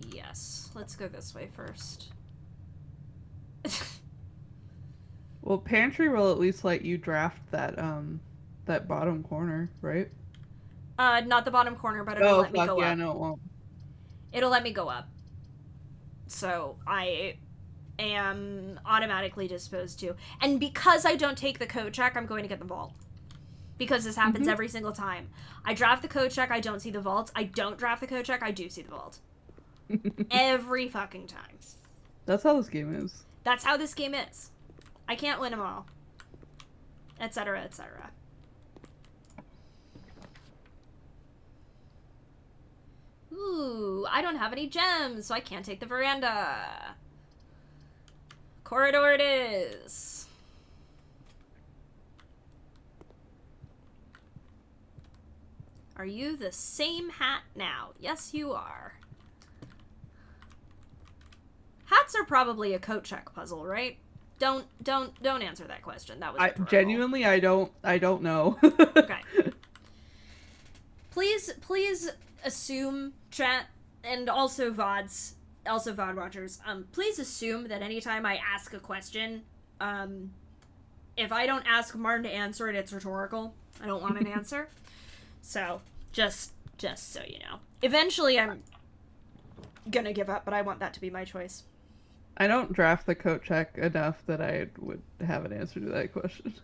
S1: Yes. Let's go this way first.
S2: Well, pantry will at least let you draft that bottom corner, right?
S1: Not the bottom corner, but it'll let me go
S2: yeah,
S1: up.
S2: no, it won't.
S1: It'll let me go up. So I am automatically disposed to. And because I don't take the code check, I'm going to get the vault. Because this happens every single time. I draft the code check, I don't see the vault. I don't draft the code check, I do see the vault. Every fucking time.
S2: That's how this game is.
S1: That's how this game is. I can't win them all. Etc., etc. Ooh, I don't have any gems, so I can't take the veranda. Corridor it is. Are you the same hat now? Yes, you are. Hats are probably a coat check puzzle, right? Don't answer that question. That was
S2: genuinely I don't know.
S1: Okay. Please assume, chat, and also VODs, also VOD watchers, please assume that anytime I ask a question, if I don't ask Martin to answer it, it's rhetorical. I don't want an answer. So, just so you know. Eventually I'm gonna give up, but I want that to be my choice.
S2: I don't draft the coat check enough that I would have an answer to that question.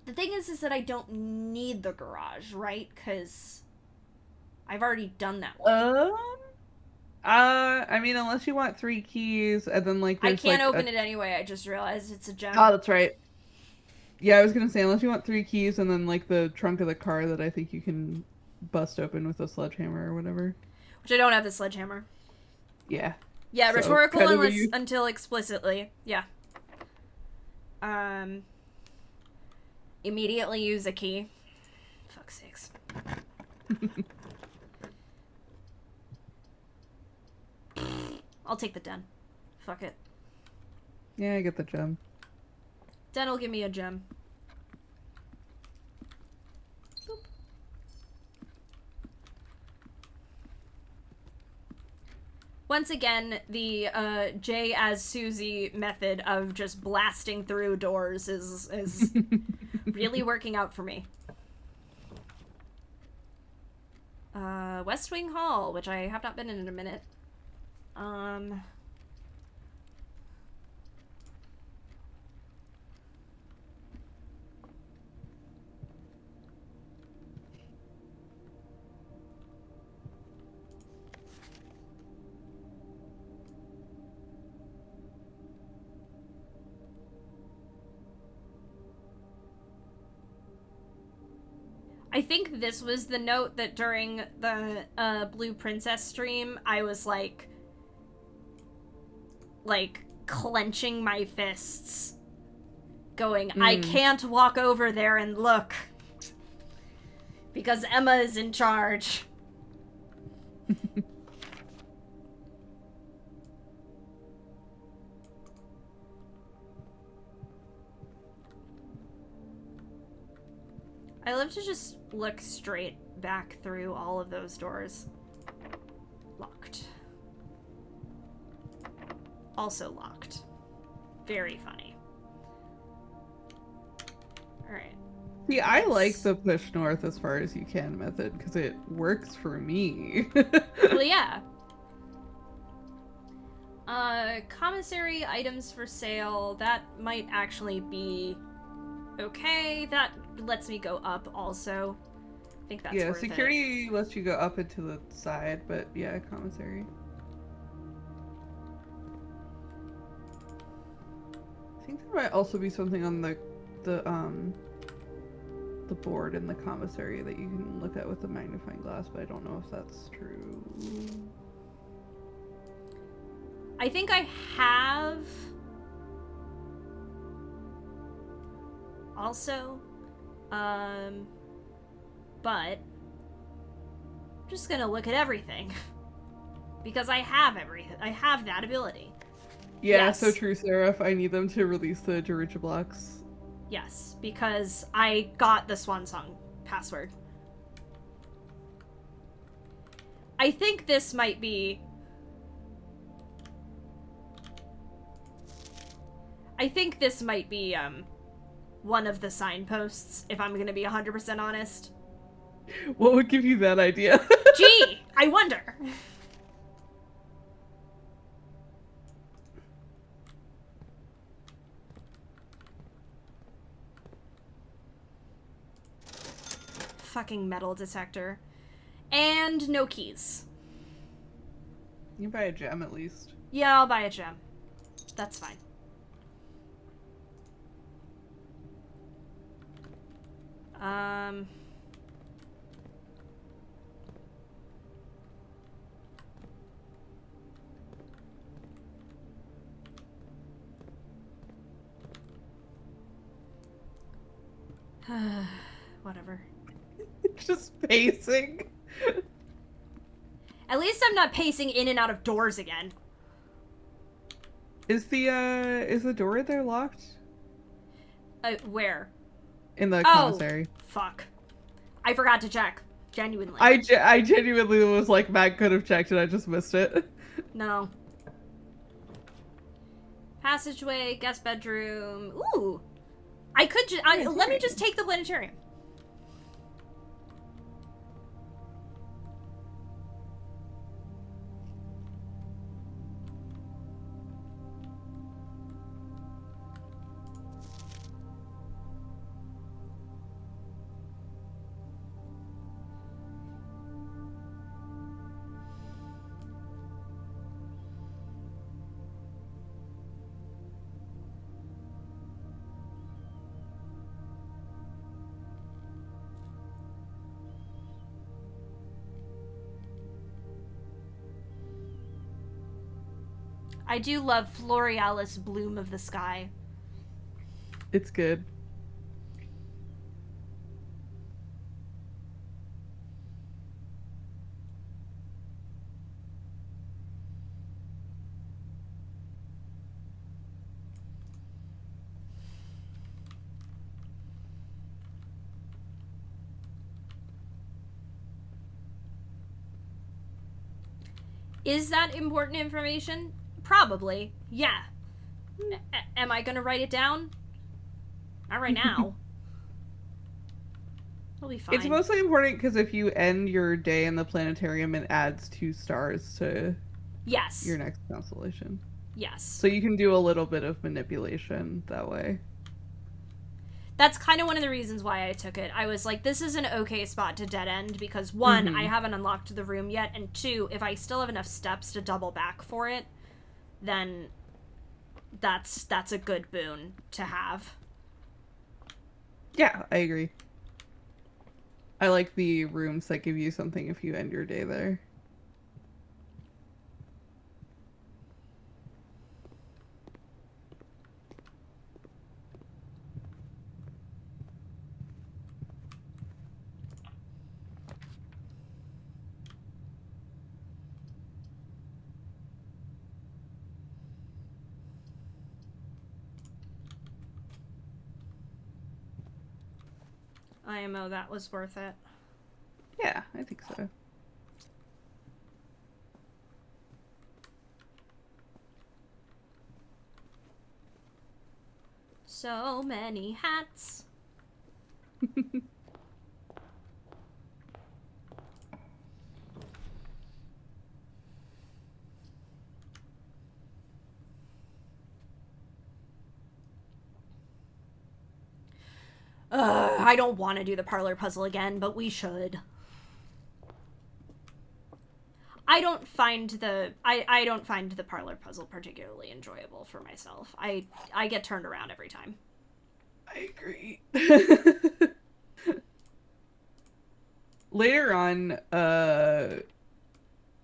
S1: The thing is that I don't need the garage, right? Because I've already done that one.
S2: I mean, unless you want 3 keys, and then like
S1: I can't open it anyway. I just realized it's a gem.
S2: Oh, that's right. Yeah, I was gonna say unless you want 3 keys, and then like the trunk of the car that I think you can bust open with a sledgehammer or whatever.
S1: Which I don't have the sledgehammer.
S2: Yeah.
S1: Yeah, so, rhetorical until explicitly. Yeah. Immediately use a key. Fuck's sakes. I'll take the den. Fuck it.
S2: Yeah, I get the gem.
S1: Den will give me a gem. Boop. Once again, the J as Susie method of just blasting through doors is really working out for me. West Wing Hall, which I have not been in a minute. I think this was the note that during the Blue Princess stream, I was like clenching my fists, going, I can't walk over there and look, because Emma is in charge. I love to just look straight back through all of those doors. Locked. Also locked. Very funny. Alright.
S2: See, I like the push north as far as you can method, because it works for me.
S1: Well, yeah. Commissary items for sale. That might actually be okay. That lets me go up also. I think that's worth
S2: security lets you go up and to the side, but yeah, commissary. I think there might also be something on the board in the commissary that you can look at with a magnifying glass, but I don't know if that's true.
S1: I think I have also, but I'm just gonna look at everything because I have everything. I have that ability.
S2: Yeah,
S1: yes.
S2: So true, Seraph. I need them to release the Georgia blocks.
S1: Yes, because I got the Swan Song password. I think this might be... one of the signposts, if I'm gonna be 100% honest.
S2: What would give you that idea?
S1: Gee, I wonder. Fucking metal detector. And no keys.
S2: You can buy a gem at least.
S1: Yeah, I'll buy a gem. That's fine. Whatever.
S2: Just pacing.
S1: At least I'm not pacing in and out of doors again.
S2: Is the door there locked?
S1: Where?
S2: In the commissary.
S1: Fuck. I forgot to check. Genuinely.
S2: I genuinely was like, Matt could have checked and I just missed it.
S1: No. Passageway, guest bedroom. Ooh. I could just... let me just take the planetarium. I do love Florealis Bloom of the Sky.
S2: It's good.
S1: Is that important information? Probably. Yeah. Am I gonna write it down? Not right now. It'll be fine.
S2: It's mostly important because if you end your day in the planetarium, it adds 2 stars to your next constellation.
S1: Yes.
S2: So you can do a little bit of manipulation that way.
S1: That's kind of one of the reasons why I took it. I was like, this is an okay spot to dead end because 1, I haven't unlocked the room yet, and 2, if I still have enough steps to double back for it, then that's a good boon to have.
S2: Yeah, I agree. I like the rooms that give you something if you end your day there.
S1: IMO, that was worth it.
S2: Yeah, I think so.
S1: So many hats. I don't want to do the parlor puzzle again, but we should. I don't find the parlor puzzle particularly enjoyable for myself. I get turned around every time.
S2: I agree. Later on,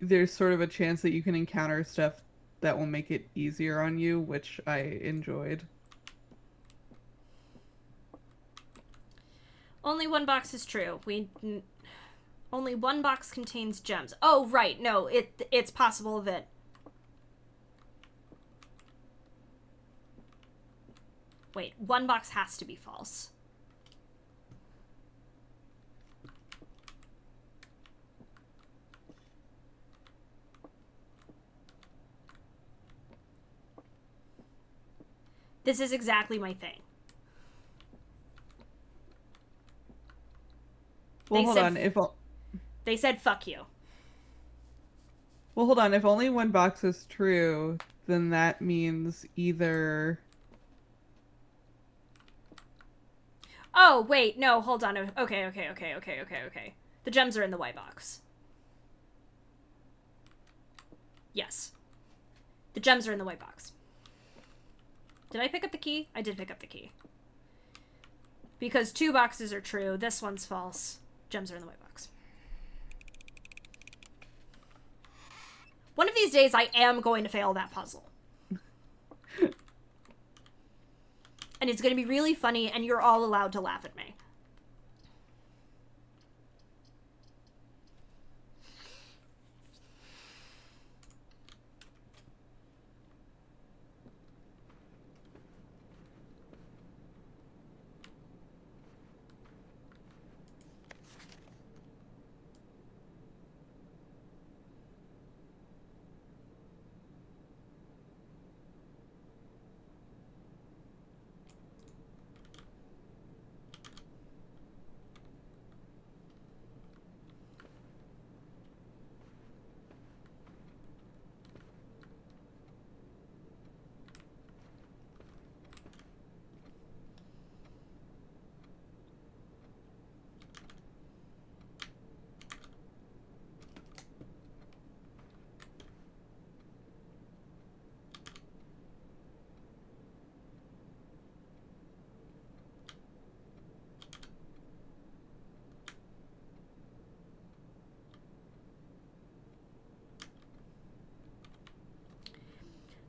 S2: there's sort of a chance that you can encounter stuff that will make it easier on you, which I enjoyed.
S1: Only one box is true. Only one box contains gems. Oh, right. No, it's possible that... Wait, one box has to be false. This is exactly my thing.
S2: Well, hold on.
S1: They said fuck you.
S2: Well, hold on. If only one box is true, then that means either...
S1: Oh, wait. No, hold on. Okay. The gems are in the white box. Yes. The gems are in the white box. Did I pick up the key? I did pick up the key. Because 2 boxes are true. This one's false. Gems are in the white box. One of these days, I am going to fail that puzzle. And it's going to be really funny, and you're all allowed to laugh at me.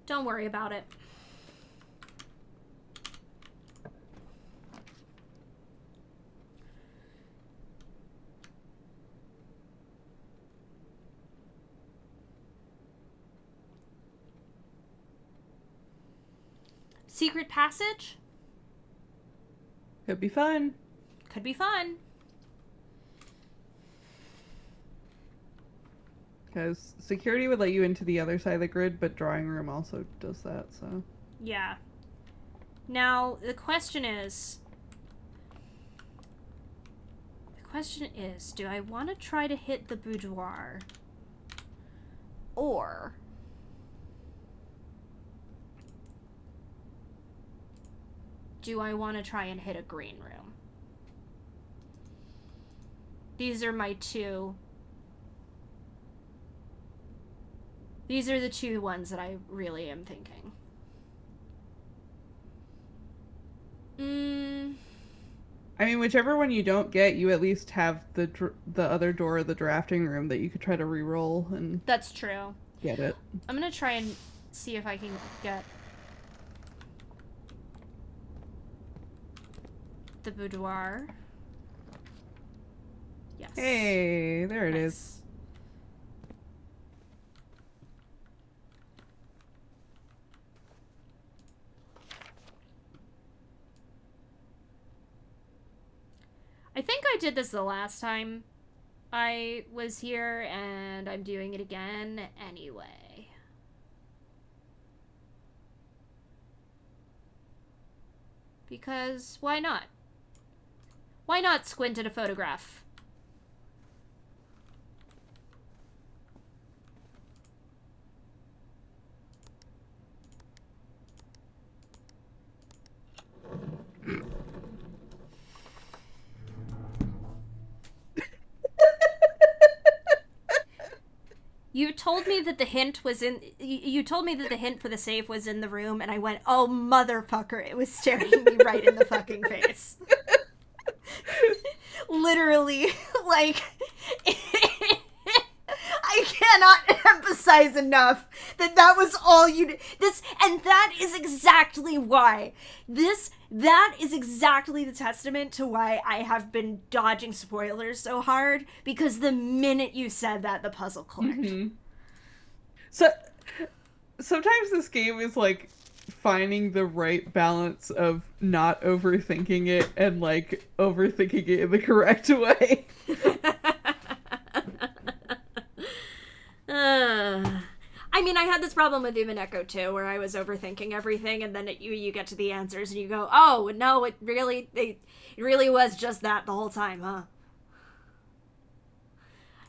S1: Don't worry about it. Secret passage?
S2: Could be fun.
S1: Could be fun.
S2: Because security would let you into the other side of the grid, but drawing room also does that, so...
S1: Yeah. Now, the question is, do I want to try to hit the boudoir? Or... do I want to try and hit a green room? These are my two... These are the two ones that I really am thinking.
S2: I mean, whichever one you don't get, you at least have the other door of the drafting room that you could try to re-roll and
S1: That's true.
S2: get it.
S1: I'm gonna try and see if I can get the boudoir. Yes.
S2: Hey, there it
S1: Nice.
S2: is.
S1: I think I did this the last time I was here, and I'm doing it again anyway. Because why not? Why not squint at a photograph? You told me that the hint was in. You told me that the hint for the safe was in the room, and I went, "Oh motherfucker!" It was staring me right in the fucking face. Literally, like, I cannot emphasize enough that was all you did. And that is exactly why that is exactly the testament to why I have been dodging spoilers so hard, because the minute you said that, the puzzle clicked.
S2: Mm-hmm. So sometimes this game is like finding the right balance of not overthinking it and like overthinking it in the correct way.
S1: I mean, I had this problem with Human Echo too, where I was overthinking everything, and then you get to the answers and you go, "Oh no, it really was just that the whole time, huh?"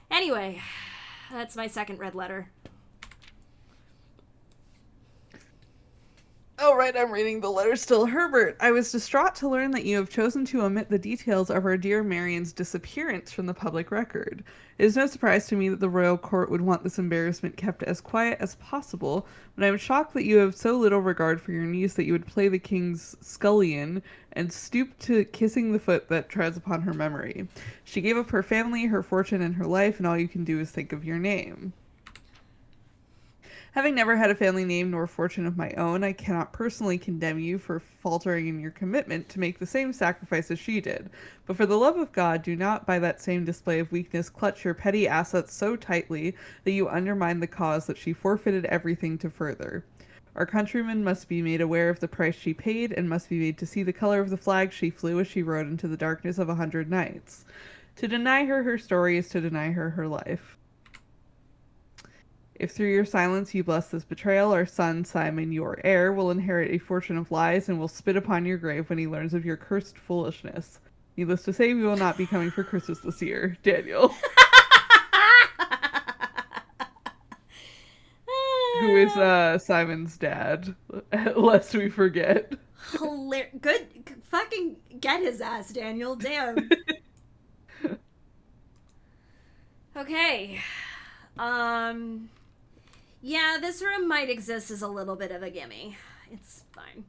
S1: Anyway, that's my second red letter.
S2: Oh, right, I'm reading the letter still. Herbert, I was distraught to learn that you have chosen to omit the details of our dear Marion's disappearance from the public record. It is no surprise to me that the royal court would want this embarrassment kept as quiet as possible, but I am shocked that you have so little regard for your niece that you would play the king's scullion and stoop to kissing the foot that treads upon her memory. She gave up her family, her fortune, and her life, and all you can do is think of your name. Having never had a family name nor fortune of my own, I cannot personally condemn you for faltering in your commitment to make the same sacrifice as she did. But for the love of God, do not, by that same display of weakness, clutch your petty assets so tightly that you undermine the cause that she forfeited everything to further. Our countrymen must be made aware of the price she paid, and must be made to see the color of the flag she flew as she rode into the darkness of 100 nights. To deny her her story is to deny her her life. If through your silence you bless this betrayal, our son, Simon, your heir, will inherit a fortune of lies and will spit upon your grave when he learns of your cursed foolishness. Needless to say, we will not be coming for Christmas this year. Daniel. Who is Simon's dad, lest we forget.
S1: Good. Fucking get his ass, Daniel. Damn. Okay. Yeah, this room might exist as a little bit of a gimme. It's fine.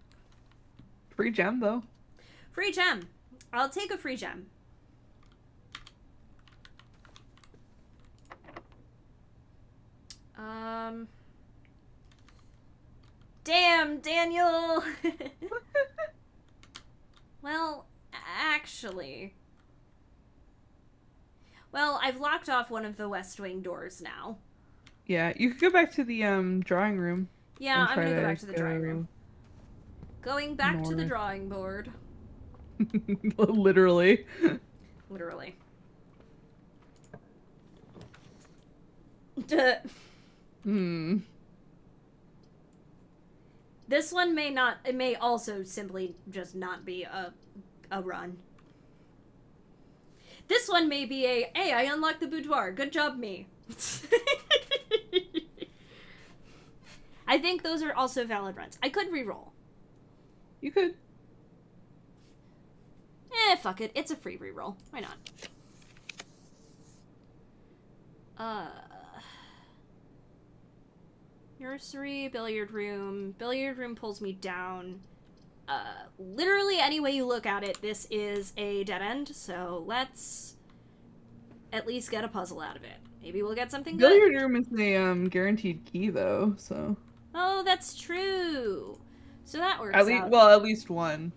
S2: Free gem, though.
S1: Free gem. I'll take a free gem. Damn, Daniel! Well, actually... Well, I've locked off one of the West Wing doors now.
S2: Yeah, you could go back to the drawing room.
S1: Yeah, I'm gonna go back to the drawing room. Going back
S2: north.
S1: to the drawing board.
S2: Literally.
S1: Literally. This one may not... It may also simply just not be a run. This one may be a, hey, I unlocked the boudoir. Good job, me. I think those are also valid runs. I could reroll.
S2: You could.
S1: Fuck it. It's a free reroll. Why not? Nursery, billiard room. Billiard room pulls me down. literally any way you look at it, this is a dead end, so let's at least get a puzzle out of it. Maybe we'll get something good.
S2: Billiard room is a guaranteed key though, so.
S1: Oh, that's true. So that works out.
S2: Well, at least one.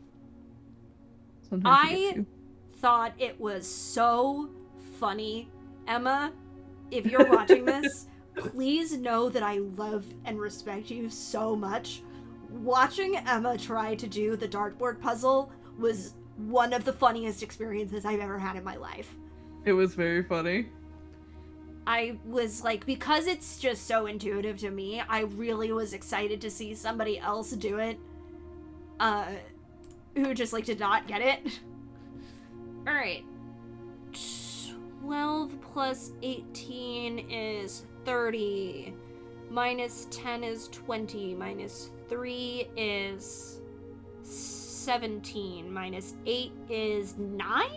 S2: Sometimes you get two.
S1: Thought it was so funny. Emma, if you're watching this, please know that I love and respect you so much. Watching Emma try to do the dartboard puzzle was one of the funniest experiences I've ever had in my life.
S2: It was very funny.
S1: I was like, because it's just so intuitive to me, I really was excited to see somebody else do it, who just, like, did not get it. Alright. 12 plus 18 is 30. Minus 10 is 20. Minus 3 is 17. Minus 8 is 9?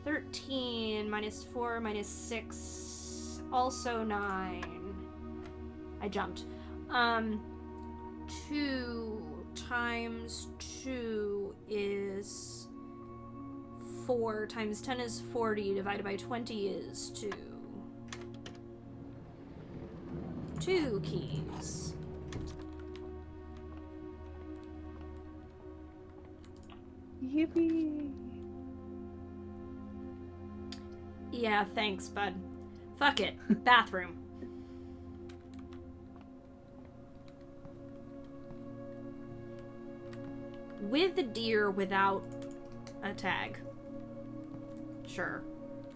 S1: 13 minus 4 minus 6, also 9. I jumped. 2 times 2 is 4 times 10 is 40, divided by 20 is 2. 2 keys.
S2: Yippee.
S1: Yeah, thanks, bud. Fuck it. Bathroom. With a deer without a tag. Sure.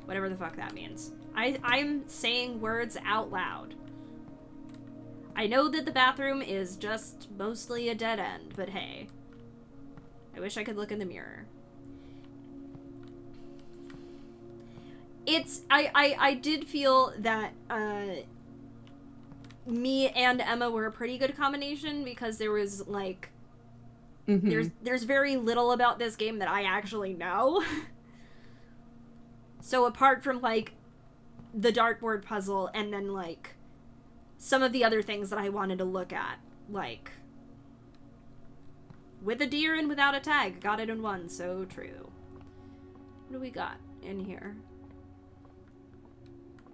S1: Whatever the fuck that means. I'm saying words out loud. I know that the bathroom is just mostly a dead end, but hey. I wish I could look in the mirror. I did feel that me and Emma were a pretty good combination, because there was like there's very little about this game that I actually know. So apart from like the dartboard puzzle and then like some of the other things that I wanted to look at, like with a deer and without a tag, got it in one, so true. What do we got in here?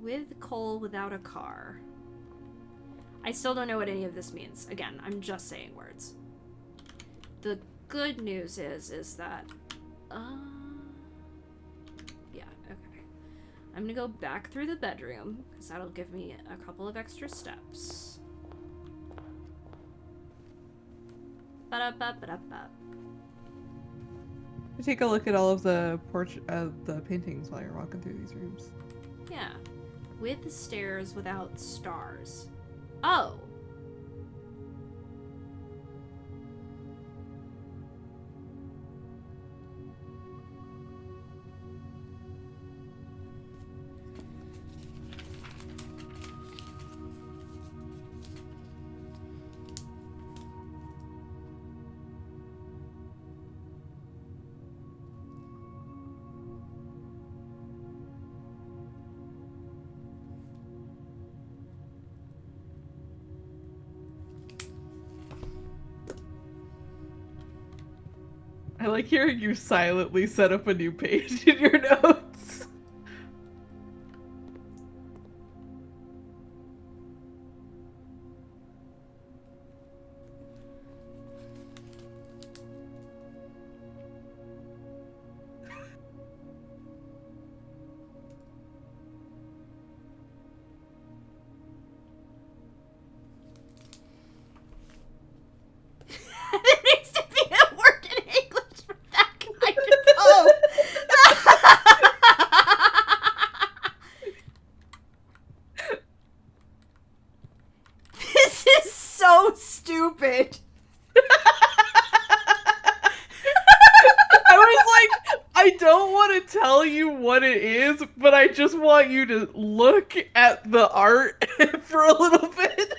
S1: With coal without a car. I still don't know what any of this means. Again, I'm just saying words. The good news is that, yeah, okay. I'm gonna go back through the bedroom, because that'll give me a couple of extra steps. Ba-da-ba-ba-da-ba.
S2: Take a look at all of the the paintings while you're walking through these rooms.
S1: Yeah. With stairs without stars. Oh.
S2: I like hearing you silently set up a new page in your notes.
S1: There needs to be a word in English for that kind of hope. This is so stupid.
S2: I was like, I don't want to tell you what it is, but I just want you to look at the art for a little bit.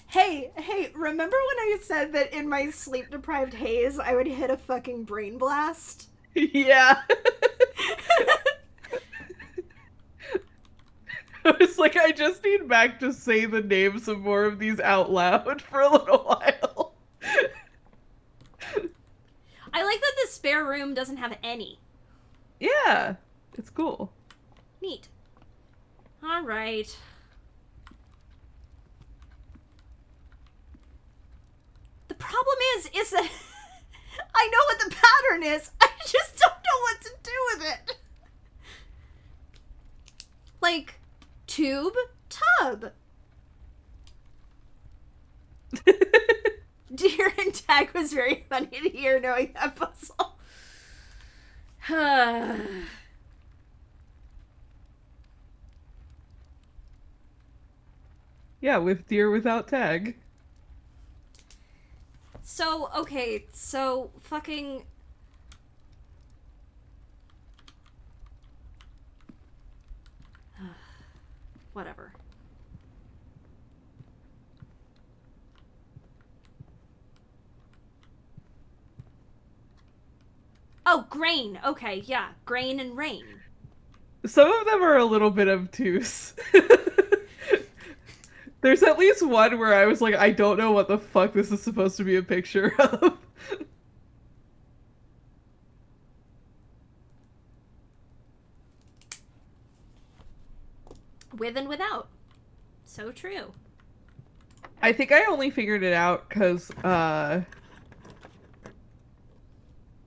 S1: Hey, remember when I said that in my sleep-deprived haze I would hit a fucking brain blast?
S2: Yeah. like, I just need Mac to say the names of more of these out loud for a little while.
S1: I like that the spare room doesn't have any.
S2: Yeah, it's cool.
S1: Neat. All right. The problem is that I know what the pattern is. I just don't know what to do with it. Like, tube, tub. Deer and tag was very funny to hear knowing that puzzle.
S2: Yeah, with deer without tag.
S1: So, okay, so fucking... Whatever. Oh, grain. Okay, yeah. Grain and rain.
S2: Some of them are a little bit obtuse. There's at least one where I was like, I don't know what the fuck this is supposed to be a picture of.
S1: With and without. So true.
S2: I think I only figured it out because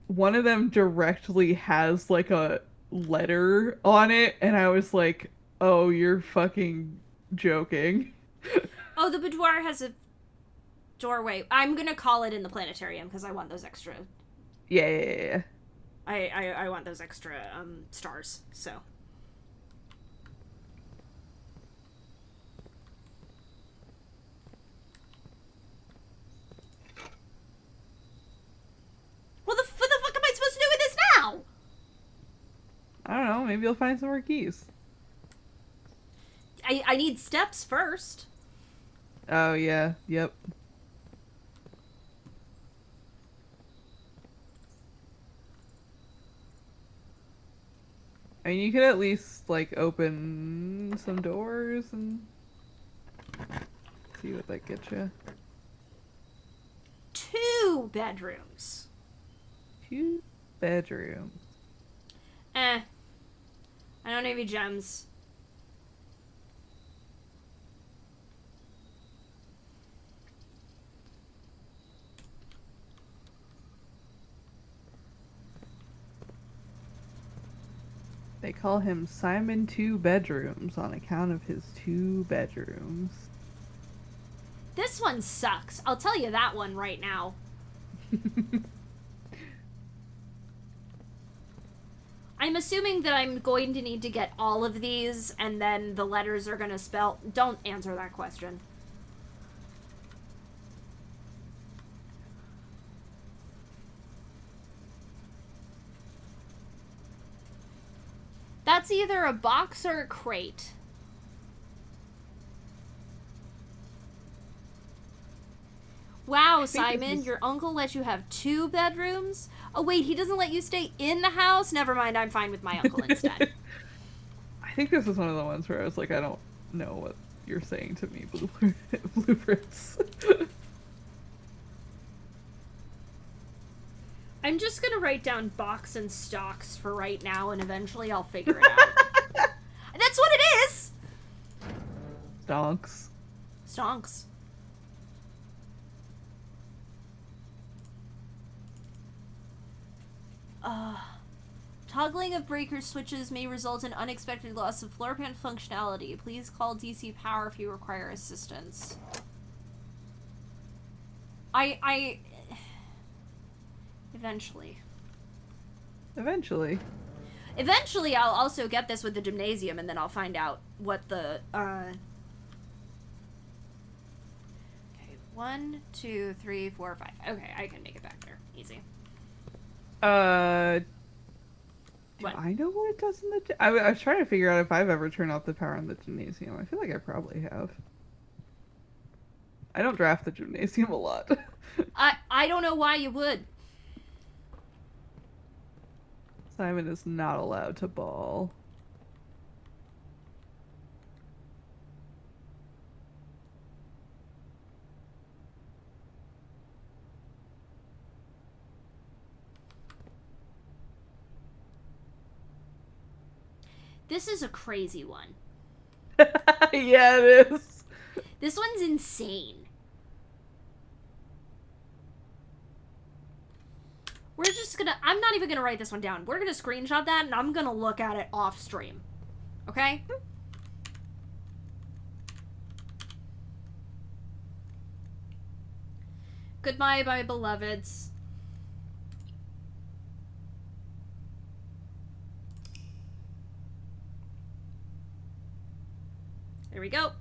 S2: one of them directly has like a letter on it, and I was like, oh, you're fucking joking.
S1: Oh, the boudoir has a doorway. I'm gonna call it in the planetarium because I want those extra.
S2: Yeah.
S1: I want those extra stars. So. What the fuck am I supposed to do with this now?
S2: I don't know. Maybe you'll find some more keys.
S1: I need steps first.
S2: Oh yeah. Yep. I mean, you could at least like open some doors and see what that gets you.
S1: 2 bedrooms.
S2: 2 bedrooms.
S1: I don't have any gems.
S2: They call him Simon 2 Bedrooms on account of his 2 bedrooms.
S1: This one sucks. I'll tell you that one right now. I'm assuming that I'm going to need to get all of these, and then the letters are going to spell... Don't answer that question. That's either a box or a crate. Wow, Simon, your uncle let you have 2 bedrooms? Oh, wait, he doesn't let you stay in the house? Never mind, I'm fine with my uncle instead.
S2: I think this is one of the ones where I was like, I don't know what you're saying to me, blueprints.
S1: I'm just gonna write down box and stocks for right now, and eventually I'll figure it out. That's what it is!
S2: Stonks.
S1: Stonks. Toggling of breaker switches may result in unexpected loss of floor plan functionality. Please call DC Power if you require assistance. Eventually. Eventually, I'll also get this with the gymnasium, and then I'll find out what the, Okay, 1, 2, 3, 4, 5. Okay, I can make it back there. Easy.
S2: Do I know what it does in the... I was trying to figure out if I've ever turned off the power in the gymnasium. I feel like I probably have. I don't draft the gymnasium a lot.
S1: I don't know why you would.
S2: Simon is not allowed to ball.
S1: This is a crazy one.
S2: Yeah, it is.
S1: This one's insane. We're just gonna... I'm not even gonna write this one down. We're gonna screenshot that, and I'm gonna look at it off stream. Okay? Goodbye, my beloveds. There we go.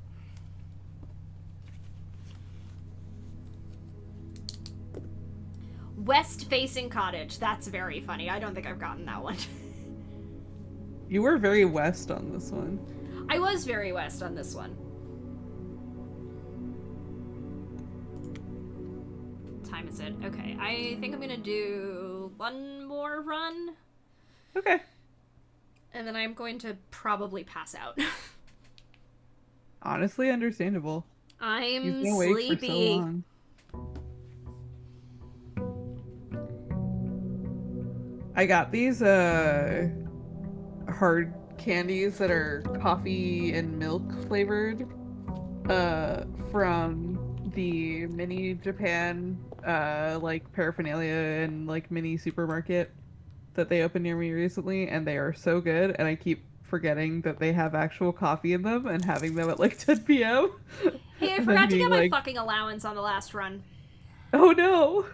S1: West-facing cottage. That's very funny. I don't think I've gotten that one.
S2: You were very west on this one.
S1: I was very west on this one. What time is it? Okay, I think I'm gonna do one more run.
S2: Okay.
S1: And then I'm going to probably pass out.
S2: Honestly, understandable.
S1: I'm
S2: You've been awake
S1: sleepy.
S2: for so long. I got these hard candies that are coffee and milk flavored from the mini Japan like paraphernalia and like mini supermarket that they opened near me recently, and they are so good, and I keep forgetting that they have actual coffee in them and having them at like 10 p.m.
S1: Hey, I forgot to get my fucking allowance on the last run.
S2: Oh no.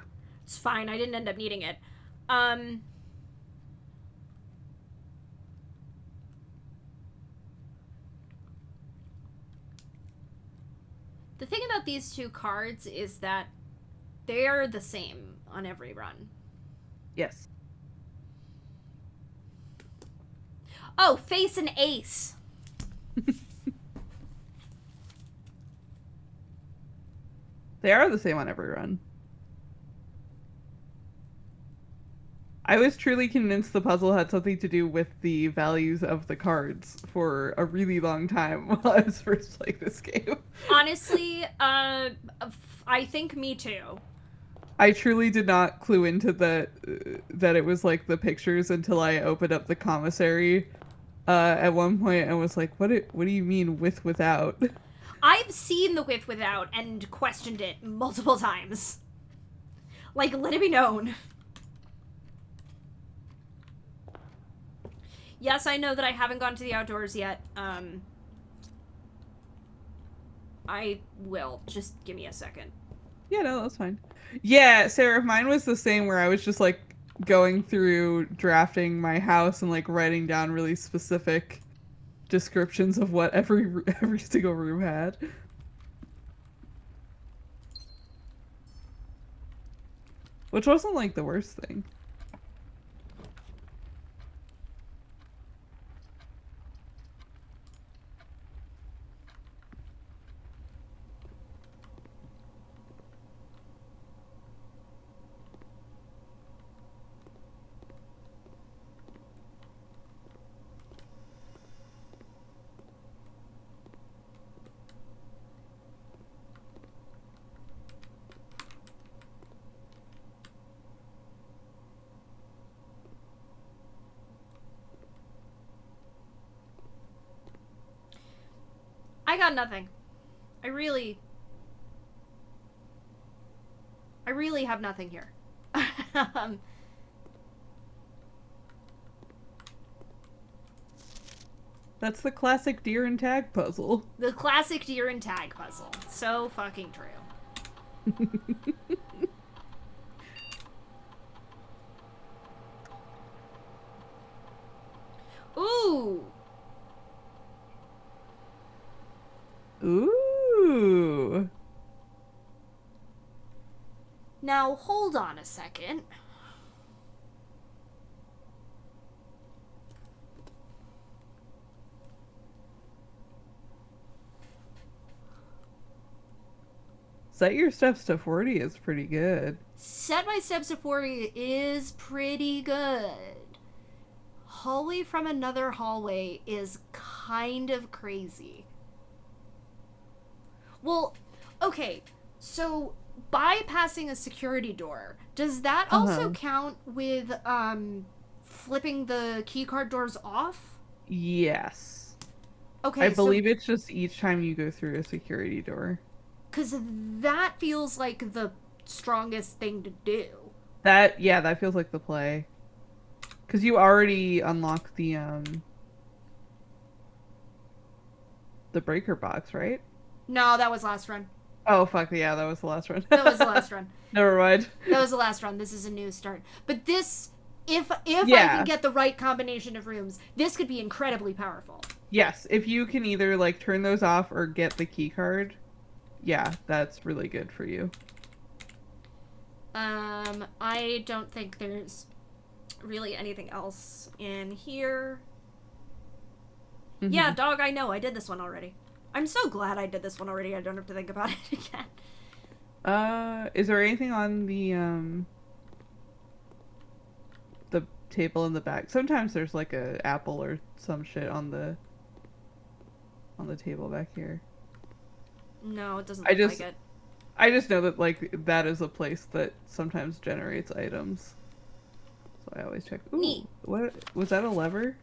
S1: It's fine, I didn't end up needing it. The thing about these two cards is that they are the same on every run.
S2: Yes.
S1: Oh, face an ace.
S2: They are the same on every run. I was truly convinced the puzzle had something to do with the values of the cards for a really long time while I was first playing this game.
S1: Honestly, I think me too.
S2: I truly did not clue into that it was like the pictures until I opened up the commissary at one point and was like, what do you mean with without?
S1: I've seen the with without and questioned it multiple times. Like, let it be known. Yes, I know that I haven't gone to the outdoors yet. I will. Just give me a second.
S2: Yeah, no, that's fine. Yeah, Sarah, mine was the same where I was just like going through drafting my house and like writing down really specific descriptions of what every single room had. Which wasn't like the worst thing.
S1: I got nothing. I really have nothing here.
S2: That's the classic deer and tag puzzle.
S1: The classic deer and tag puzzle. So fucking true. Ooh!
S2: Ooh.
S1: Now, hold on a second.
S2: Set your steps to 40 is pretty good.
S1: Set my steps to 40 is pretty good. Hallway from another hallway is kind of crazy. Well, okay, so bypassing a security door, does that also count with flipping the keycard doors off?
S2: Yes.
S1: Okay,
S2: I believe it's just each time you go through a security door.
S1: Because that feels like the strongest thing to do.
S2: That feels like the play. Because you already unlocked the breaker box, right?
S1: No, that was last run.
S2: Oh fuck yeah, that was the last run.
S1: That was the last run.
S2: Never mind.
S1: That was the last run. This is a new start. But this, if I can get the right combination of rooms, this could be incredibly powerful.
S2: Yes, if you can either like turn those off or get the key card, yeah, that's really good for you.
S1: I don't think there's really anything else in here. Mm-hmm. Yeah, dog, I know. I did this one already. I'm so glad I did this one already. I don't have to think about it again.
S2: Is there anything on the table in the back? Sometimes there's like a apple or some shit on the table back here.
S1: No, it doesn't look like it.
S2: I just know that like that is a place that sometimes generates items. So I always check. Ooh,
S1: neat.
S2: What was that, a lever?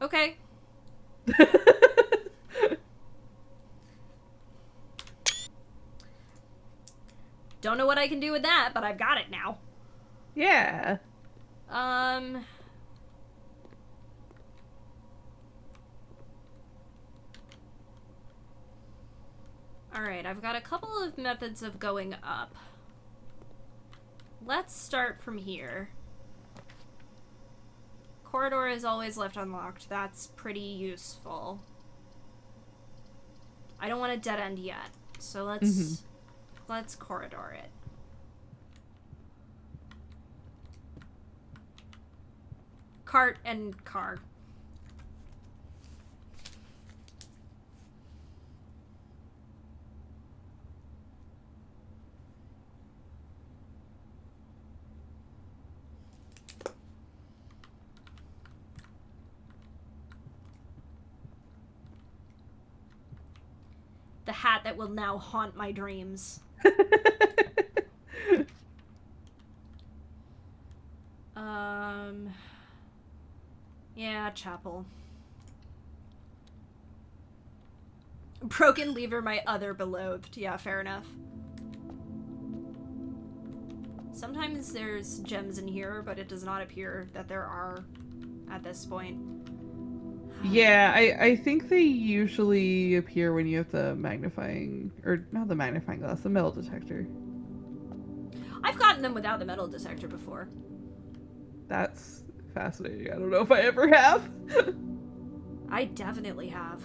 S1: Okay. Don't know what I can do with that, but I've got it now.
S2: Yeah.
S1: Alright, I've got a couple of methods of going up. Let's start from here. Corridor is always left unlocked. That's pretty useful. I don't want a dead end yet, so let's corridor it. Cart and car. The hat that will now haunt my dreams. Yeah, chapel. Broken lever, my other beloved. Yeah, fair enough. Sometimes there's gems in here, but it does not appear that there are at this point.
S2: Yeah, I think they usually appear when you have the magnifying, or not the magnifying glass, the metal detector.
S1: I've gotten them without the metal detector before.
S2: That's fascinating. I don't know if I ever have.
S1: I definitely have.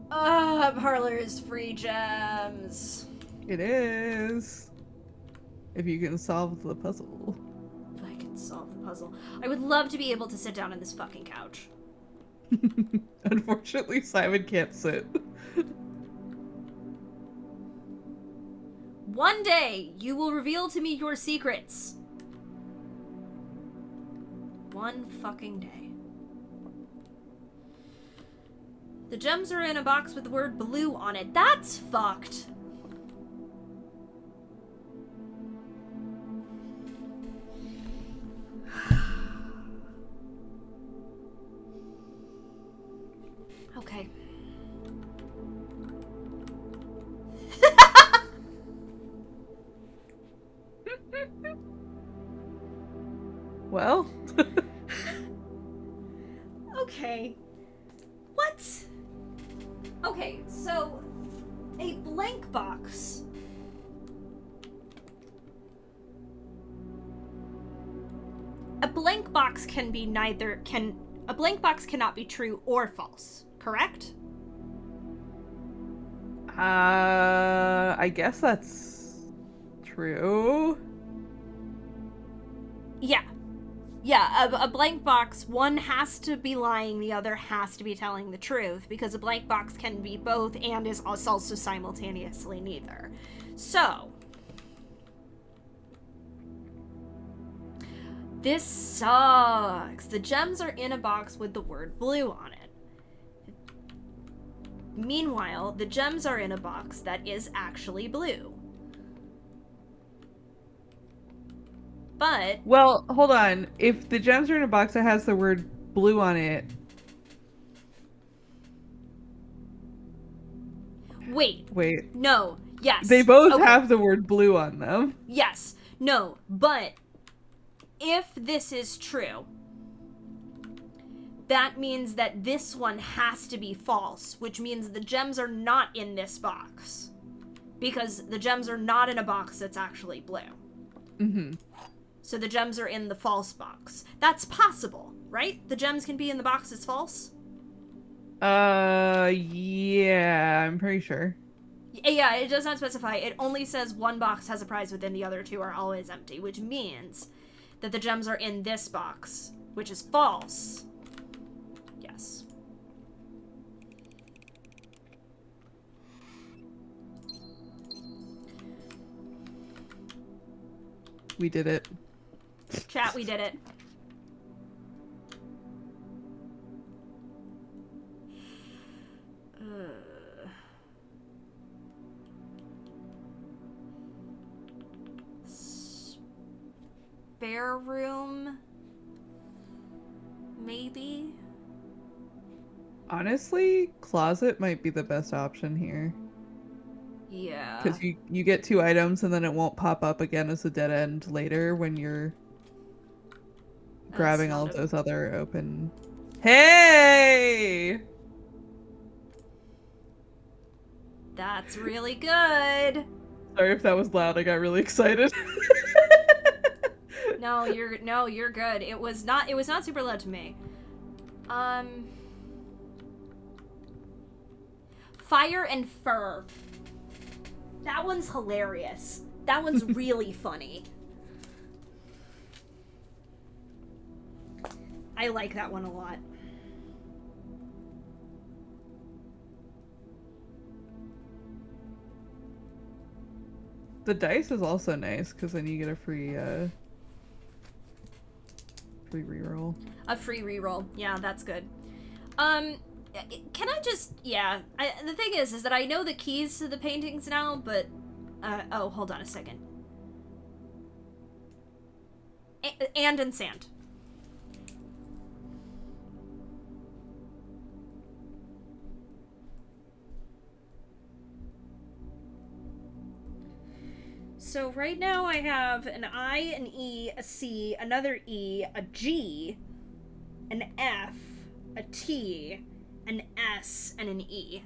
S1: Parlor's free gems.
S2: It is. If you can solve the puzzle.
S1: If I can solve the puzzle. I would love to be able to sit down on this fucking couch.
S2: Unfortunately, Simon can't sit.
S1: One day, you will reveal to me your secrets. One fucking day. The gems are in a box with the word blue on it. That's fucked. Okay.
S2: Well.
S1: Okay. What? Okay, so a blank box. A blank box can be a blank box cannot be true or false, correct?
S2: I guess that's true.
S1: Yeah. Yeah, a blank box, one has to be lying, the other has to be telling the truth, because a blank box can be both and is also simultaneously neither. So, this sucks. The gems are in a box with the word blue on it. Meanwhile, the gems are in a box that is actually blue. But...
S2: Well, hold on. If the gems are in a box that has the word blue on it...
S1: Wait.
S2: Wait.
S1: No. Yes.
S2: They both
S1: okay.
S2: have the word blue on them.
S1: Yes. No. But if this is true, that means that this one has to be false, which means the gems are not in this box. Because the gems are not in a box that's actually blue.
S2: Mm-hmm.
S1: So the gems are in the false box. That's possible, right? The gems can be in the box that's false?
S2: Yeah, I'm pretty sure.
S1: Yeah, it does not specify. It only says one box has a prize within, the other two are always empty, which means that the gems are in this box, which is false. Yes.
S2: We did it.
S1: Chat, we did it. Spare room? Maybe?
S2: Honestly, closet might be the best option here.
S1: Yeah.
S2: Because you get 2 items and then it won't pop up again as a dead end later when you're grabbing all of those other open... Hey!
S1: That's really good.
S2: Sorry if that was loud, I got really excited.
S1: No, you're good. It was not super loud to me. Fire and fur. That one's hilarious. That one's really funny. I like that one a lot.
S2: The dice is also nice because then you get a free reroll.
S1: A free reroll. Yeah, that's good. Can I just... Yeah. The thing is that I know the keys to the paintings now, but... oh, hold on a second. And in sand. So right now I have an I, an E, a C, another E, a G, an F, a T, an S, and an E.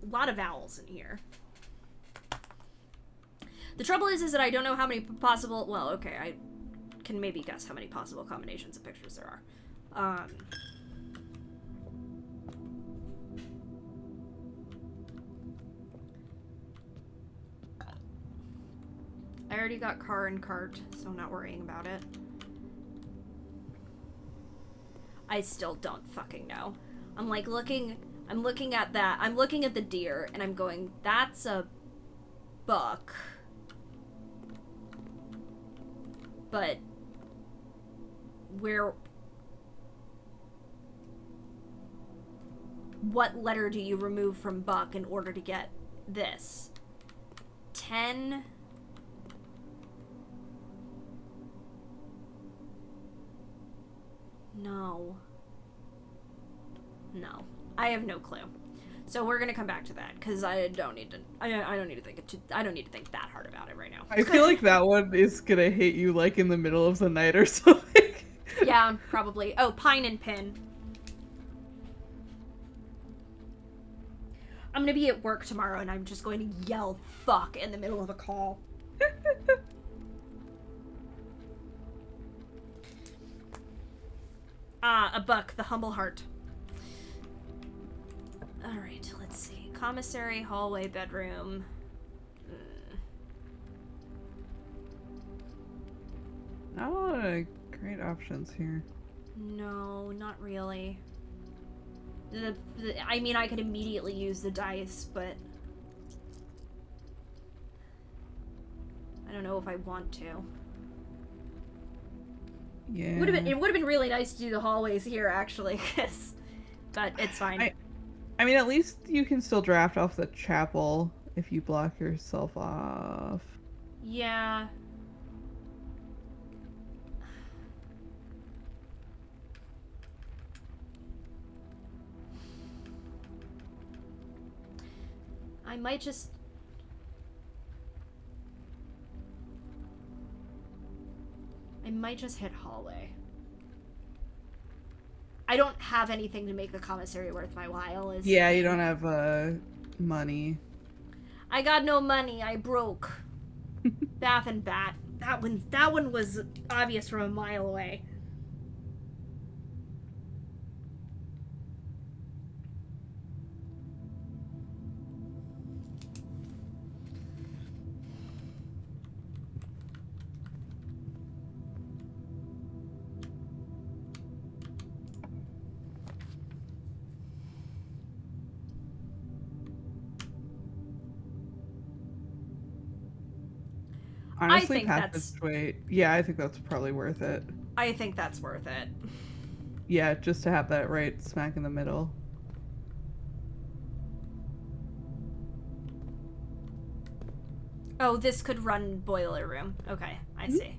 S1: A lot of vowels in here. The trouble is that I don't know how many possible... Well, okay, I can maybe guess how many possible combinations of pictures there are. I already got car and cart, so I'm not worrying about it. I still don't fucking know. I'm looking at that. I'm looking at the deer, and I'm going, that's a buck. But what letter do you remove from buck in order to get this? 10... No. I have no clue. So we're gonna come back to that because I don't need to think that hard about it right now.
S2: I feel like that one is gonna hit you like in the middle of the night or something.
S1: Yeah, probably. Oh, pine and pin. I'm gonna be at work tomorrow and I'm just going to yell fuck in the middle of a call. A buck, the humble heart. Alright, let's see. Commissary, hallway, bedroom.
S2: Not a lot of great options here.
S1: No, not really. I mean, I could immediately use the dice, but... I don't know if I want to.
S2: Yeah.
S1: It would have been really nice to do the hallways here, actually, but it's fine.
S2: I mean, at least you can still draft off the chapel if you block yourself off.
S1: Yeah. I might just... hit hallway. I don't have anything to make the commissary worth my while.
S2: Yeah, you don't have money.
S1: I got no money. I broke. Bath and Bat. That one was obvious from a mile away.
S2: Honestly, passageway. Yeah, I think that's probably worth it.
S1: I think that's worth it.
S2: Yeah, just to have that right smack in the middle.
S1: Oh, this could run boiler room. Okay, I see.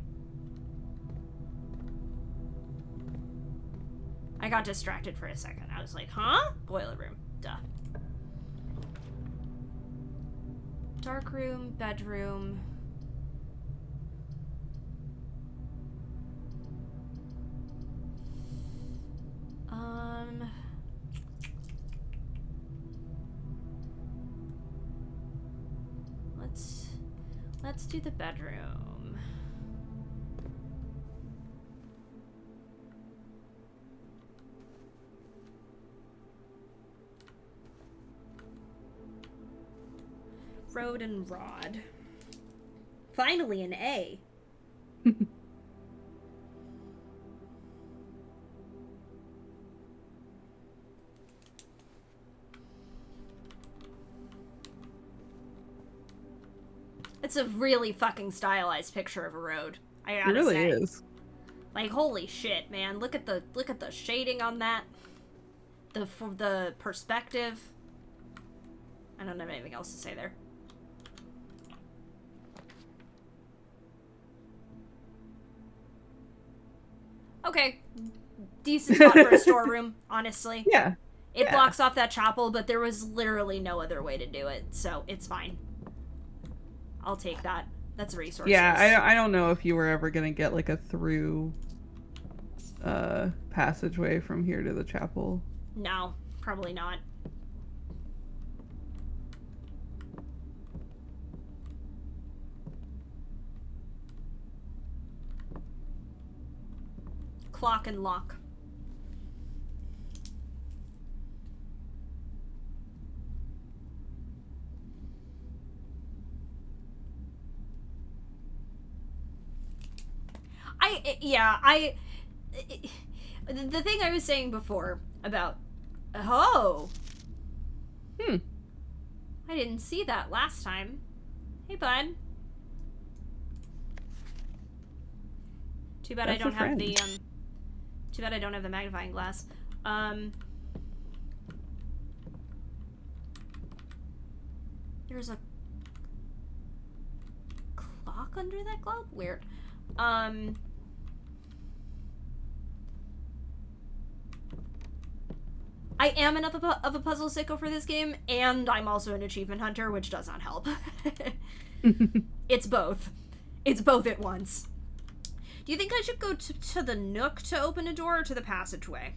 S1: I got distracted for a second. I was like, huh? Boiler room. Duh. Dark room, bedroom. Let's do the bedroom. Road and Rod. Finally an A. It's a really fucking stylized picture of a road. I gotta say.
S2: It really is.
S1: Like, holy shit, man! Look at the shading on that. The perspective. I don't have anything else to say there. Okay, decent spot for a storeroom, honestly.
S2: Yeah.
S1: It blocks off that chapel, but there was literally no other way to do it, so it's fine. I'll take that. That's resources.
S2: Yeah, I don't know if you were ever gonna get like a through passageway from here to the chapel.
S1: No, probably not. Clock and lock. The thing I was saying before about, I didn't see that last time. Hey, bud. Too bad I don't have the, too bad I don't have the magnifying glass. There's a clock under that glove? Weird. I am enough of a puzzle sicko for this game, and I'm also an achievement hunter, which does not help. It's both. It's both at once. Do you think I should go to the nook to open a door, or to the passageway?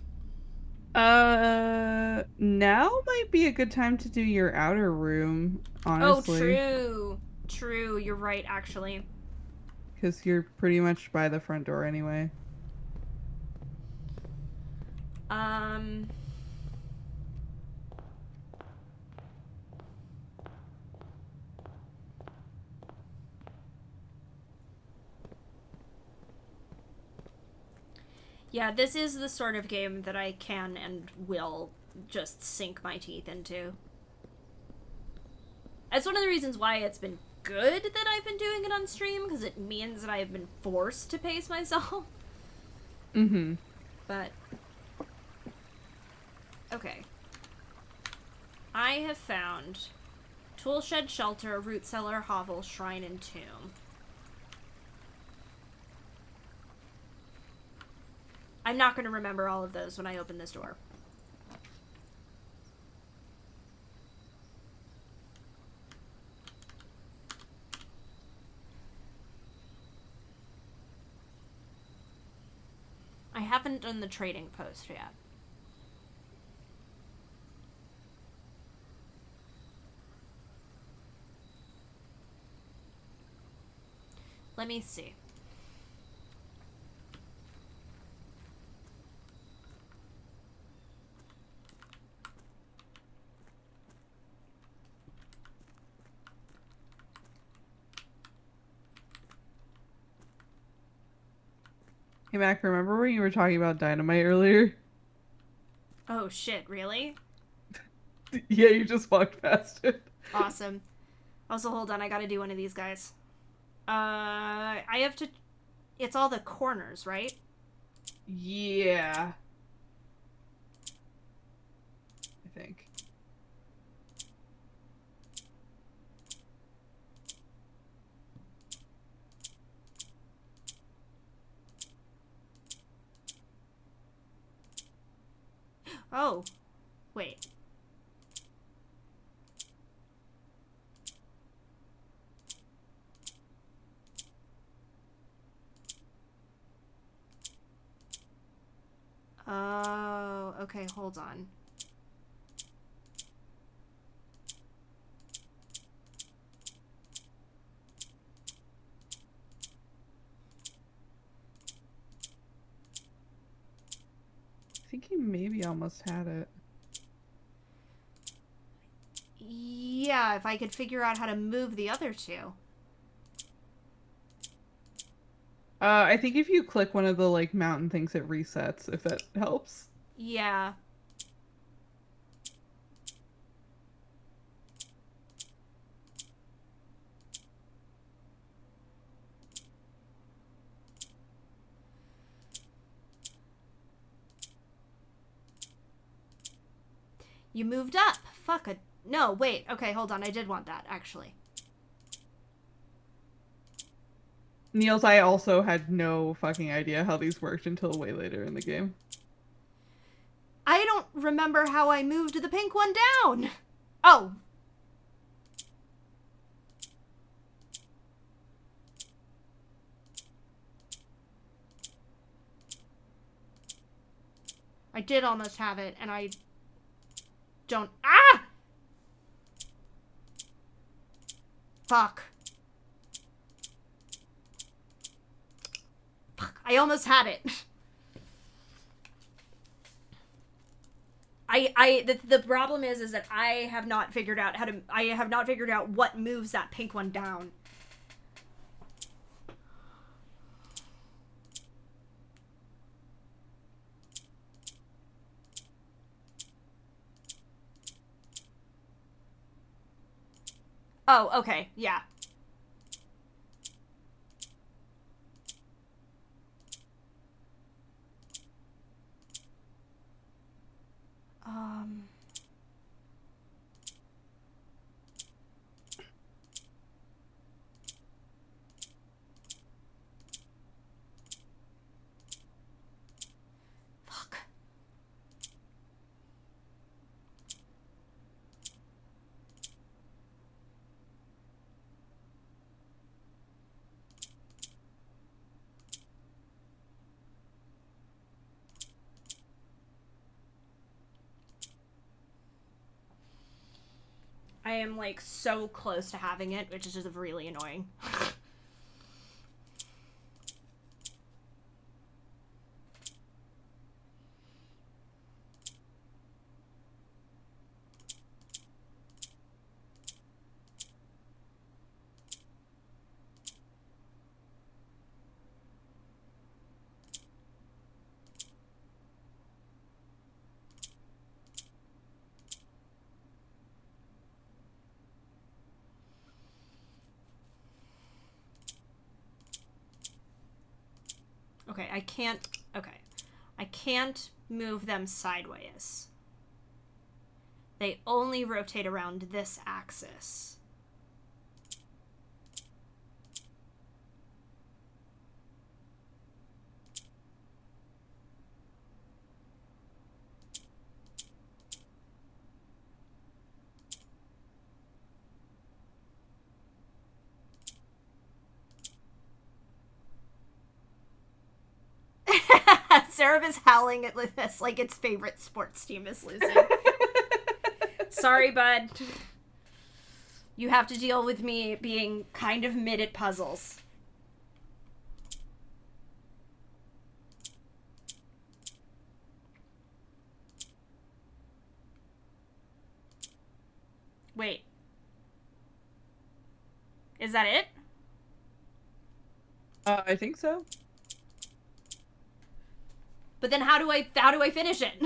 S2: Now might be a good time to do your outer room, honestly.
S1: Oh, true. True, you're right, actually.
S2: Because you're pretty much by the front door anyway.
S1: Yeah, this is the sort of game that I can and will just sink my teeth into. That's one of the reasons why it's been good that I've been doing it on stream, because it means that I've been forced to pace myself.
S2: Mm-hmm.
S1: But... okay. I have found Toolshed, Shelter, Root Cellar, Hovel, Shrine, and Tomb. I'm not going to remember all of those when I open this door. I haven't done the trading post yet. Let me see.
S2: Hey, Mac, remember when you were talking about dynamite earlier?
S1: Oh shit, really?
S2: Yeah, you just walked past it.
S1: Awesome. Also, hold on, I gotta do one of these guys. I have to... It's all the corners, right?
S2: Yeah. I think.
S1: Oh. Wait. Oh, okay, hold on.
S2: I think he maybe almost had it.
S1: Yeah, if I could figure out how to move the other two.
S2: I think if you click one of the, like, mountain things, it resets, if that helps.
S1: Yeah. You moved up. Fuck it. No, wait. Okay, hold on. I did want that, actually.
S2: Niels, I also had no fucking idea how these worked until way later in the game.
S1: I don't remember how I moved the pink one down. Oh. I did almost have it, and I don't... Ah! Fuck. Fuck. I almost had it. The problem is that I have not figured out what moves that pink one down. Oh, okay, yeah. Um... Fuck. I am, like, so close to having it, which is just really annoying. Okay, I can't... Okay. I can't move them sideways. They only rotate around this axis. Seraph is howling at this like its favorite sports team is losing. Sorry, bud. You have to deal with me being kind of mid at puzzles. Wait. Is that it?
S2: I think so.
S1: But then how do I finish it?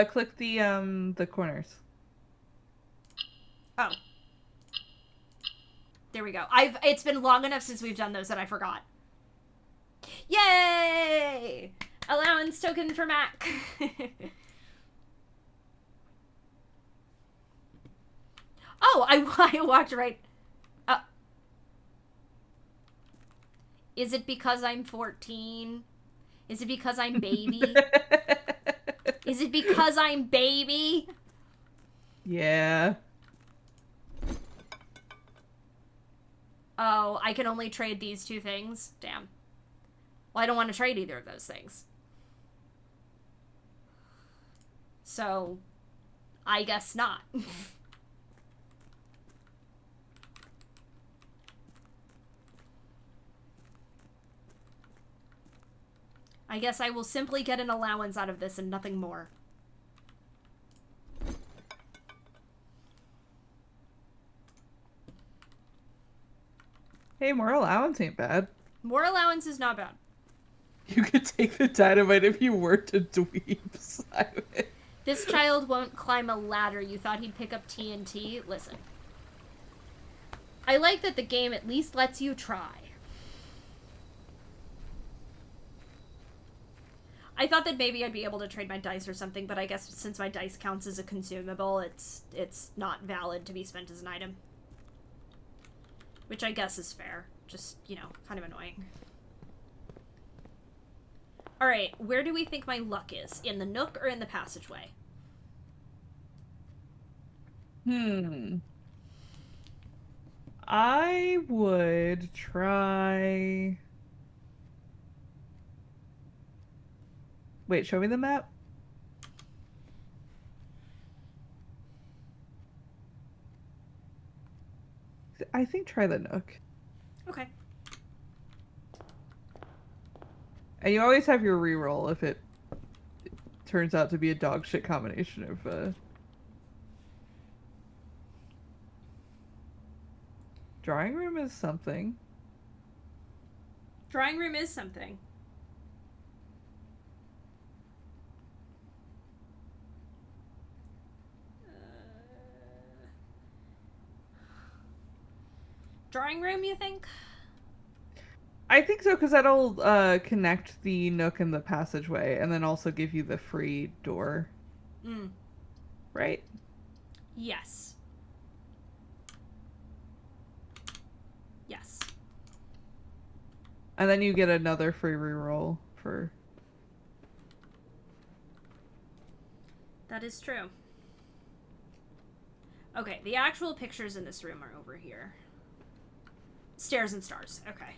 S2: Click the corners.
S1: Oh. There we go. It's been long enough since we've done those that I forgot. Yay! Allowance token for Mac. Oh, I walked right. Is it because I'm 14? Is it because I'm baby? Is it because I'm baby?
S2: Yeah.
S1: Oh, I can only trade these two things? Damn. Well, I don't want to trade either of those things. So, I guess not. I guess I will simply get an allowance out of this and nothing more.
S2: Hey, more allowance ain't bad.
S1: More allowance is not bad.
S2: You could take the dynamite if you were to dweeb, Simon.
S1: This child won't climb a ladder. You thought he'd pick up TNT? Listen. I like that the game at least lets you try. I thought that maybe I'd be able to trade my dice or something, but I guess since my dice counts as a consumable, it's not valid to be spent as an item. Which I guess is fair. Just, you know, kind of annoying. Alright, where do we think my luck is? In the nook or in the passageway?
S2: I would try... Wait, show me the map. I think try the nook.
S1: Okay.
S2: And you always have your reroll if it turns out to be a dog shit combination of Drawing room is something.
S1: Drawing room is something. Drawing room, you think?
S2: I think so, because that'll connect the nook and the passageway, and then also give you the free door. Right?
S1: Yes. Yes.
S2: And then you get another free reroll for...
S1: That is true. Okay, the actual pictures in this room are over here. Stairs and stars. Okay.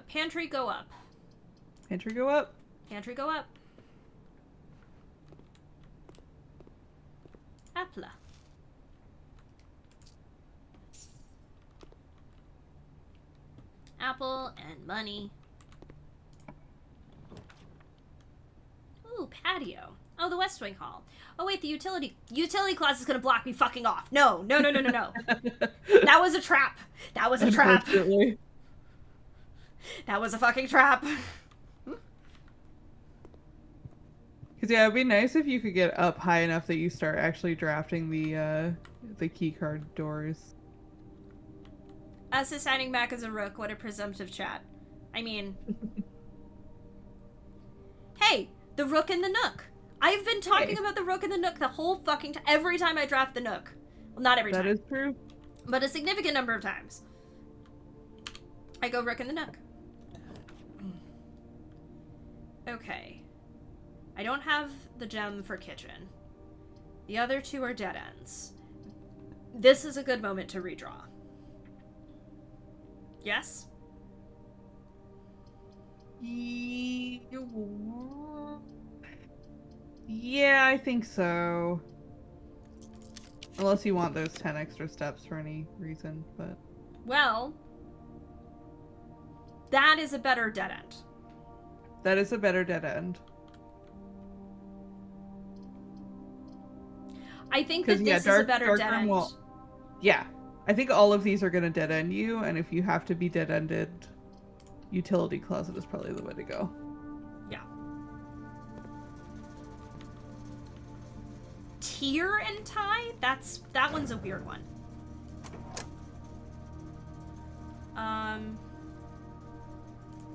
S1: Pantry go up.
S2: Pantry go up?
S1: Pantry go up. Apple. Apple and money. Ooh, patio. Oh, the West Wing Hall. Oh, wait, the utility clause is gonna block me fucking off. No. That was a trap. That was a trap. That was a fucking trap.
S2: Because, yeah, it'd be nice if you could get up high enough that you start actually drafting the key card doors.
S1: Us assigning Mac as a rook, what a presumptive chat. I mean... Hey! The rook and the nook! I've been talking about the rook and the nook the whole fucking time. Every time I draft the nook. Well, not every time.
S2: That is true.
S1: But a significant number of times. I go rook and the nook. Okay. I don't have the gem for kitchen. The other two are dead ends. This is a good moment to redraw. Yes?
S2: Yeah, I think so. Unless you want those 10 extra steps for any reason, but...
S1: Well... That is a better dead end.
S2: That is a better dead end.
S1: I think that this is a better dead end.
S2: Yeah. I think all of these are going to dead end you, and if you have to be dead ended, utility closet is probably the way to go.
S1: Yeah. Tier and tie? That one's a weird one.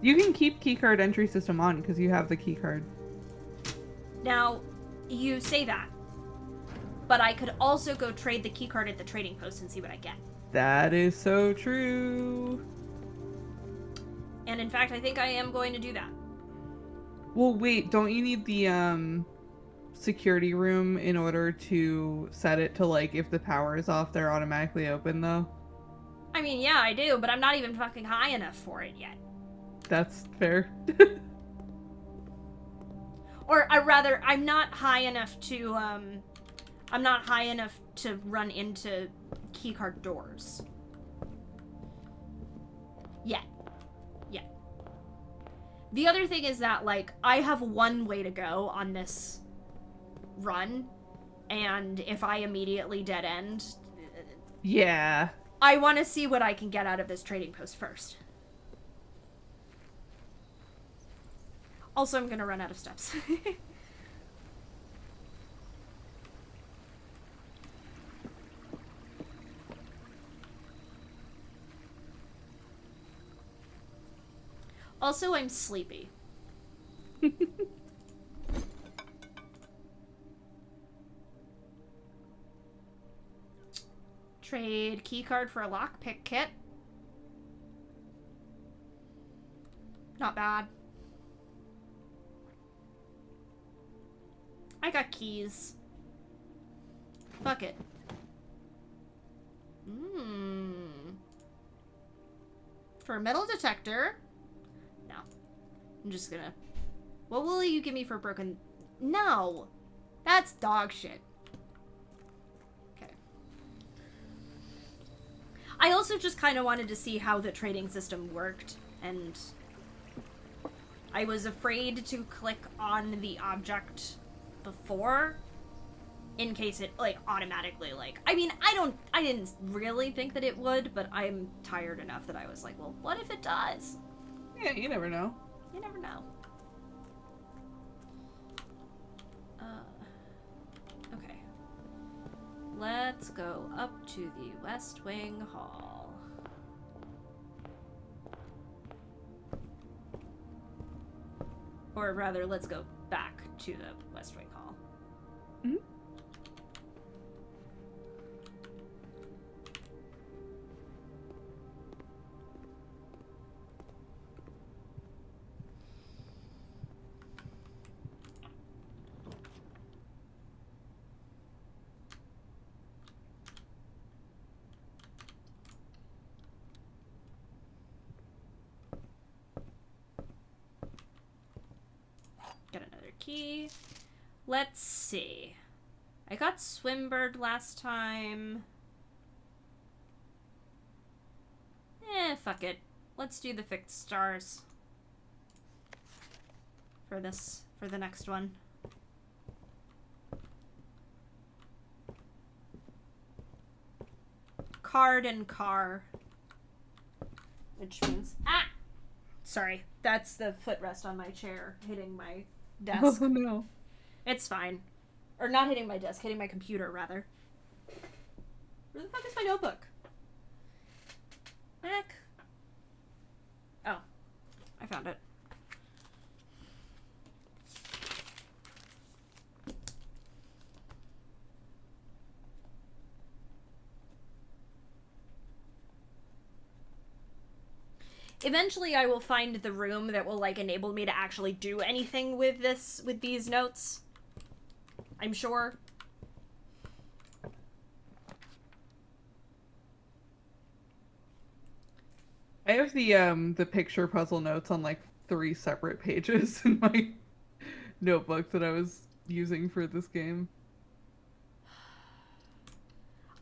S2: You can keep keycard entry system on because you have the keycard.
S1: Now, you say that, but I could also go trade the keycard at the trading post and see what I get.
S2: That is so true.
S1: And in fact, I think I am going to do that.
S2: Well, wait, don't you need the security room in order to set it to, like, if the power is off, they're automatically open, though?
S1: I mean, yeah, I do, but I'm not even fucking high enough for it yet.
S2: That's fair.
S1: Or rather, I'm not high enough to run into keycard doors. Yet. The other thing is that, like, I have one way to go on this run, and if I immediately dead end...
S2: Yeah.
S1: I want to see what I can get out of this trading post first. Also, I'm gonna run out of steps. Also, I'm sleepy. Trade keycard for a lockpick kit. Not bad. I got keys. Fuck it. For a metal detector? No. I'm just gonna... What will you give me for broken... No! That's dog shit. Okay. I also just kind of wanted to see how the trading system worked, and... I was afraid to click on the object before, in case it, like, automatically, like... I mean, I didn't really think that it would, but I'm tired enough that I was like, well, what if it does?
S2: Yeah, you never know.
S1: You never know. Okay. Let's go up to the West Wing Hall. Or rather, let's go back to the West Wing Hall.
S2: Mm-hmm.
S1: Got another key. Let's see. I got Swimbird last time. Fuck it. Let's do the fixed stars. For the next one. Card and car. Which means... Ah! Sorry. That's the footrest on my chair hitting my desk.
S2: Oh no.
S1: It's fine. Or not hitting my desk, hitting my computer, rather. Where the fuck is my notebook? Mac? Oh. I found it. Eventually I will find the room that will, like, enable me to actually do anything with these notes. I'm sure.
S2: I have the picture puzzle notes on like 3 separate pages in my notebook that I was using for this game.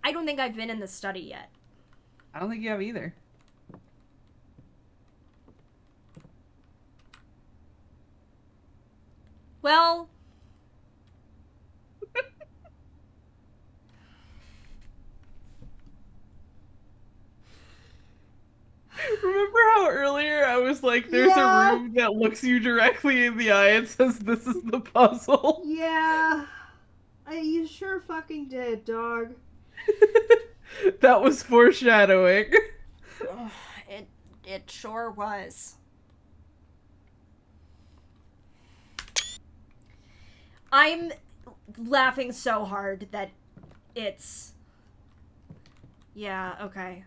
S1: I don't think I've been in the study yet.
S2: I don't think you have either.
S1: Well...
S2: Remember how earlier I was like, there's a room that looks you directly in the eye and says this is the puzzle?
S3: Yeah. You sure fucking did, dog.
S2: That was foreshadowing.
S1: It sure was. I'm laughing so hard that it's... Yeah, okay.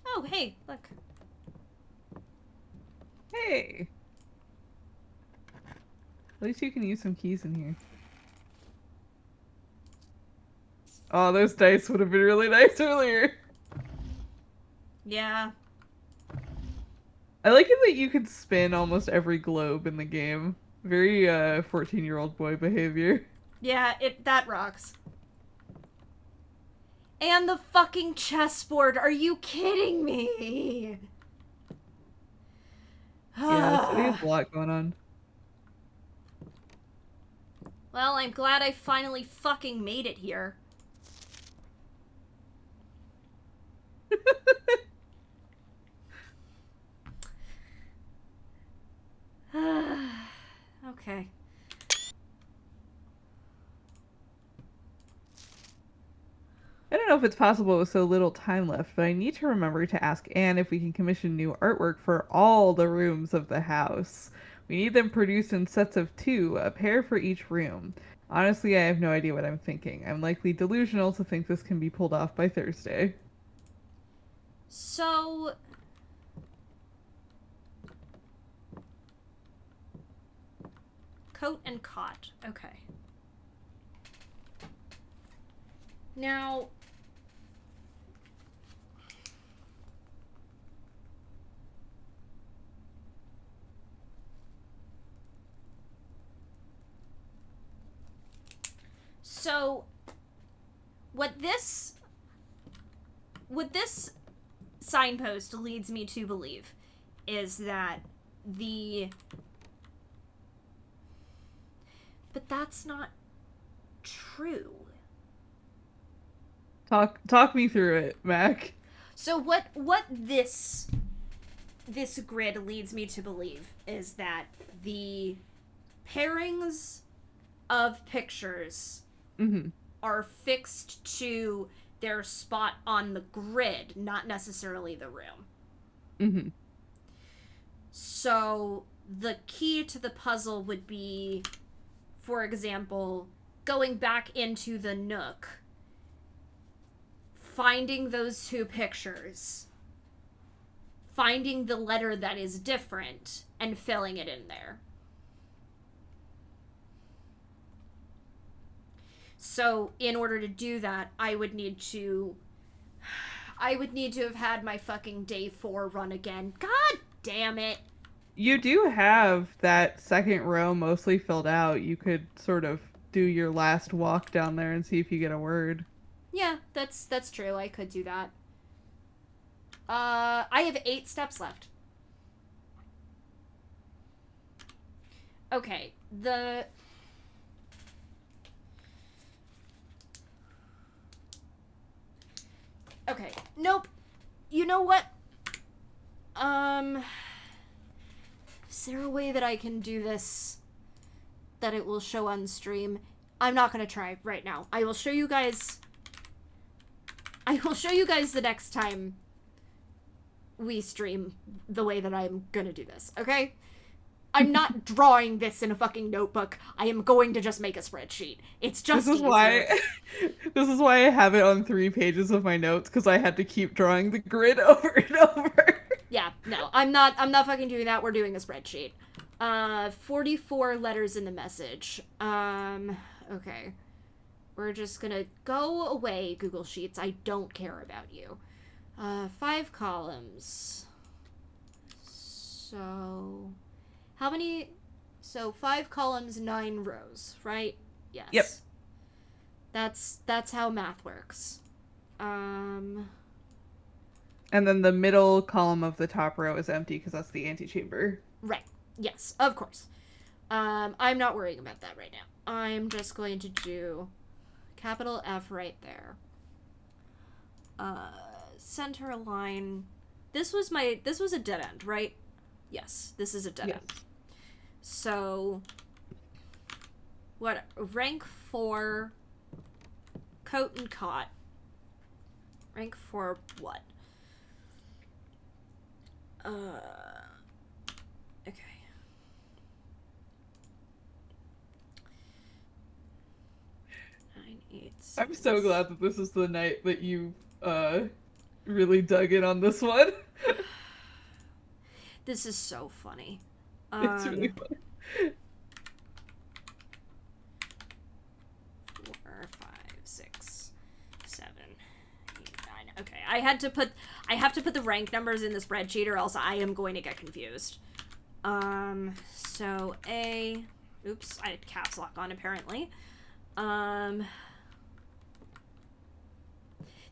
S1: Oh, hey, look.
S2: Hey. At least you can use some keys in here. Oh, those dice would have been really nice earlier.
S1: Yeah.
S2: I like it that you can spin almost every globe in the game. Very 14-year-old boy behavior.
S1: Yeah, that rocks. And the fucking chessboard. Are you kidding me?
S2: Yeah, this has a lot going on.
S1: Well, I'm glad I finally fucking made it here. Okay.
S2: I don't know if it's possible with so little time left, but I need to remember to ask Anne if we can commission new artwork for all the rooms of the house. We need them produced in sets of 2, a pair for each room. Honestly, I have no idea what I'm thinking. I'm likely delusional to think this can be pulled off by Thursday.
S1: So... Coat and cot. Okay. Now... So, what this signpost leads me to believe is that but that's not true.
S2: Talk me through it, Mac.
S1: So what this grid leads me to believe is that the pairings of pictures are fixed to their spot on the grid, not necessarily the room. So the key to the puzzle would be, for example, going back into the Nook, finding those 2 pictures, finding the letter that is different, and filling it in there. So, in order to do that, I would need to have had my fucking day 4 run again. God damn it.
S2: You do have that second row mostly filled out. You could sort of do your last walk down there and see if you get a word.
S1: Yeah, that's true. I could do that. I have 8 steps left. Okay, Okay, nope. You know what? Is there a way that I can do this that it will show on stream? I'm not gonna try right now. I will show you guys I will show you guys the next time we stream the way that I'm gonna do this, okay? I'm not drawing this in a fucking notebook. I am going to just make a spreadsheet. It's just easier.
S2: This is why I have it on 3 pages of my notes, because I had to keep drawing the grid over and over.
S1: Yeah, no, I'm not fucking doing that. We're doing a spreadsheet. 44 letters in the message. Okay. We're just gonna go away, Google Sheets. I don't care about you. 5 columns. So, how many? So 5 columns, 9 rows, right? Yes.
S2: Yep.
S1: That's how math works.
S2: And then the middle column of the top row is empty because that's the antechamber.
S1: Right. Yes, of course. I'm not worrying about that right now. I'm just going to do capital F right there. Center line. This was a dead end, right? Yes, this is a dead end. So, what, rank 4, coat and cot. Rank 4 what? Okay.
S2: I'm so glad that this is the night that you really dug in on this one.
S1: This is so funny.
S2: It's really funny.
S1: 4, 5, 6, 7, 8, 9. Okay, I have to put the rank numbers in the spreadsheet, or else I am going to get confused. So A, oops, I had caps lock on apparently.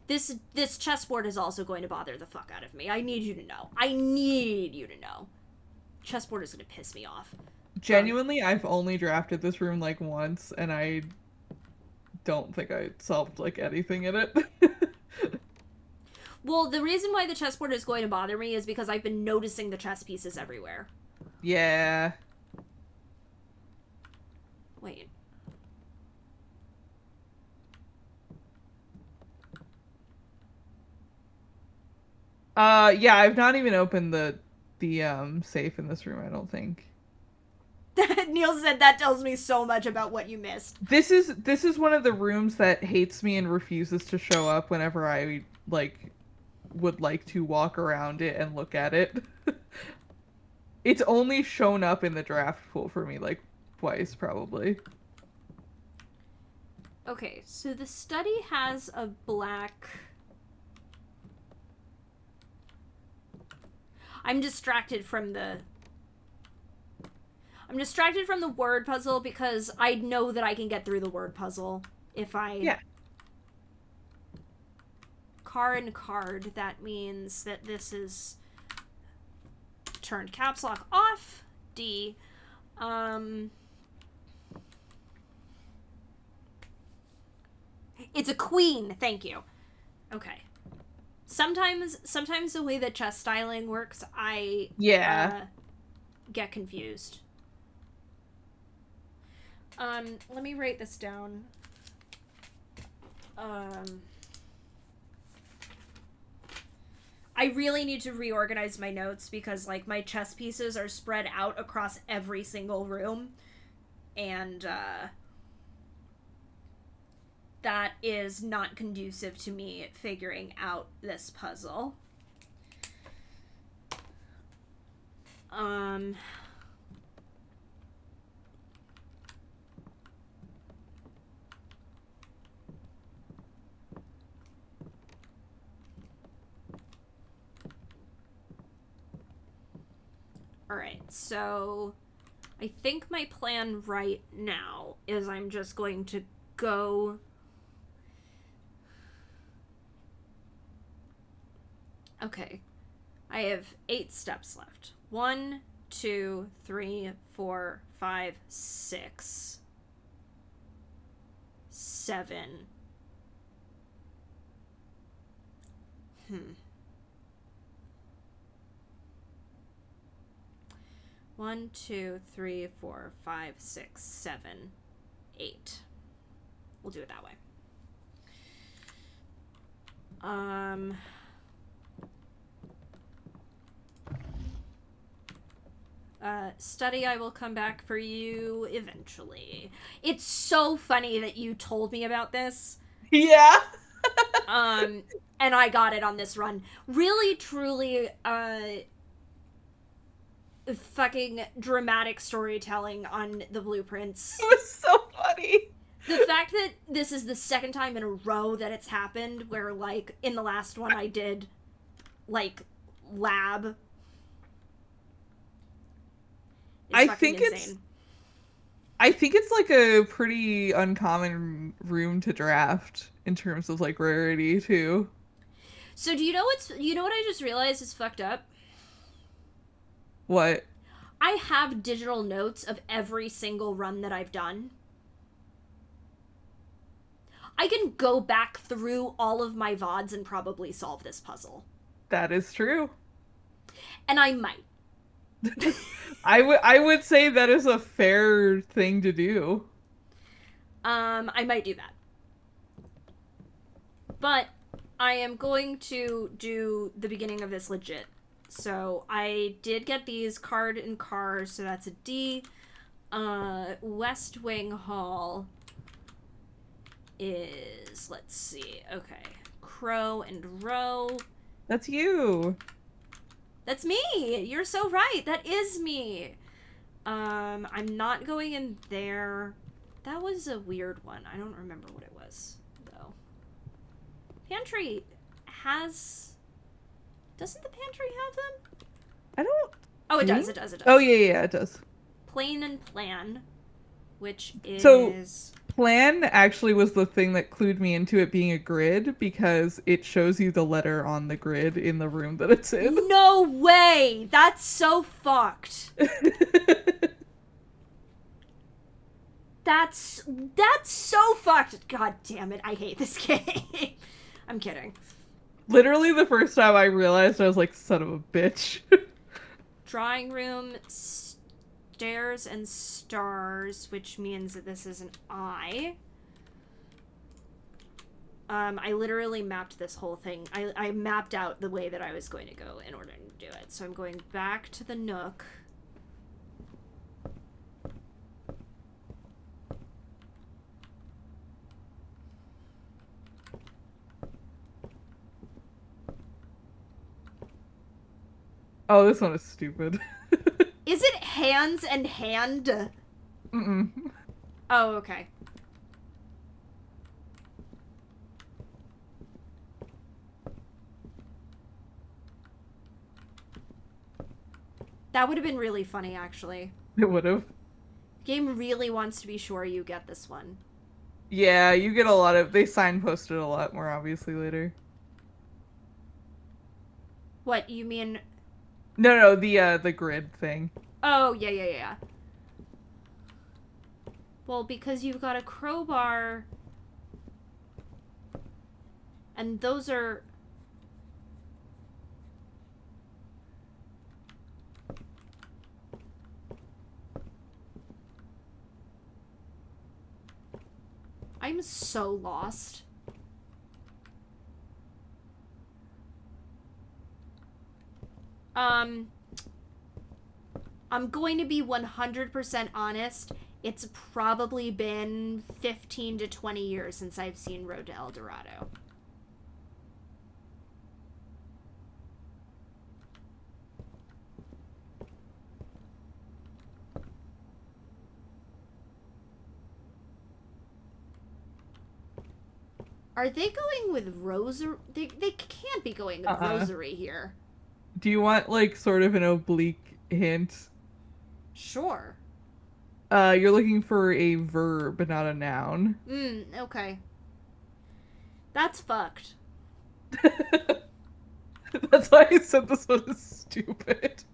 S1: This chessboard is also going to bother the fuck out of me. I need you to know. Chessboard is going to piss me off.
S2: Genuinely, I've only drafted this room like once, and I don't think I solved like anything in it.
S1: Well, the reason why the chessboard is going to bother me is because I've been noticing the chess pieces everywhere.
S2: Yeah.
S1: Wait.
S2: Yeah, I've not even opened the safe in this room, I don't think.
S1: Neil said that tells me so much about what you missed.
S2: This is one of the rooms that hates me and refuses to show up whenever I would like to walk around it and look at it. It's only shown up in the draft pool for me like twice probably.
S1: Okay, so the study has a black... I'm distracted from the word puzzle because I know that I can get through the word puzzle if I...
S2: Yeah.
S1: Car and card, that means that this is turned caps lock off. D. It's a queen, thank you. Okay. Sometimes the way that chess styling works, I get confused. Let me write this down. I really need to reorganize my notes because, like, my chess pieces are spread out across every single room, and that is not conducive to me figuring out this puzzle. Alright, so I think my plan right now is I'm just going to go... Okay, I have 8 steps left. 1, 2, 3, 4, 5, 6, 7. 1, 2, 3, 4, 5, 6, 7, 8. We'll do it that way. Study, I will come back for you eventually. It's so funny that you told me about this.
S2: Yeah.
S1: And I got it on this run. Really, truly, fucking dramatic storytelling on the blueprints.
S2: It was so funny.
S1: The fact that this is the second time in a row that it's happened, where, like, in the last one I did, like, lab.
S2: I think it's like a pretty uncommon room to draft in terms of like rarity too.
S1: So do you know what I just realized is fucked up?
S2: What?
S1: I have digital notes of every single run that I've done. I can go back through all of my VODs and probably solve this puzzle.
S2: That is true.
S1: And I might.
S2: I would say that is a fair thing to do.
S1: I might do that. But I am going to do the beginning of this legit. So I did get these card and cars, so that's a D. West Wing Hall is, let's see, okay. Crow and Row.
S2: That's you.
S1: That's me! You're so right! That is me! I'm not going in there. That was a weird one. I don't remember what it was, though. Pantry has... Doesn't the pantry have them?
S2: I don't...
S1: Oh, it does, it does, it does.
S2: Oh, yeah, it does.
S1: Plane and Plan, which is...
S2: So, Plan actually was the thing that clued me into it being a grid, because it shows you the letter on the grid in the room that it's in.
S1: No way! That's so fucked. That's so fucked. God damn it, I hate this game. I'm kidding.
S2: Literally the first time I realized, I was like, son of a bitch.
S1: Drawing room, stairs and stars, which means that this is an I. I literally mapped this whole thing. I mapped out the way that I was going to go in order to do it. So I'm going back to the Nook.
S2: Oh, this one is stupid.
S1: Is it hands and hand?
S2: Mm-mm.
S1: Oh, okay. That would have been really funny, actually.
S2: It would have.
S1: Game really wants to be sure you get this one.
S2: Yeah, you get a lot of... They signposted a lot more, obviously, later.
S1: What, you mean...
S2: No, the grid thing.
S1: Oh, yeah. Well, because you've got a crowbar... And those are... I'm so lost. I'm going to be 100% honest. It's probably been 15 to 20 years since I've seen Road to El Dorado. Are they going with Rosary? They can't be going with Rosary here.
S2: Do you want, like, sort of an oblique hint?
S1: Sure.
S2: You're looking for a verb, not a noun.
S1: Okay. That's fucked.
S2: That's why I said this one is stupid.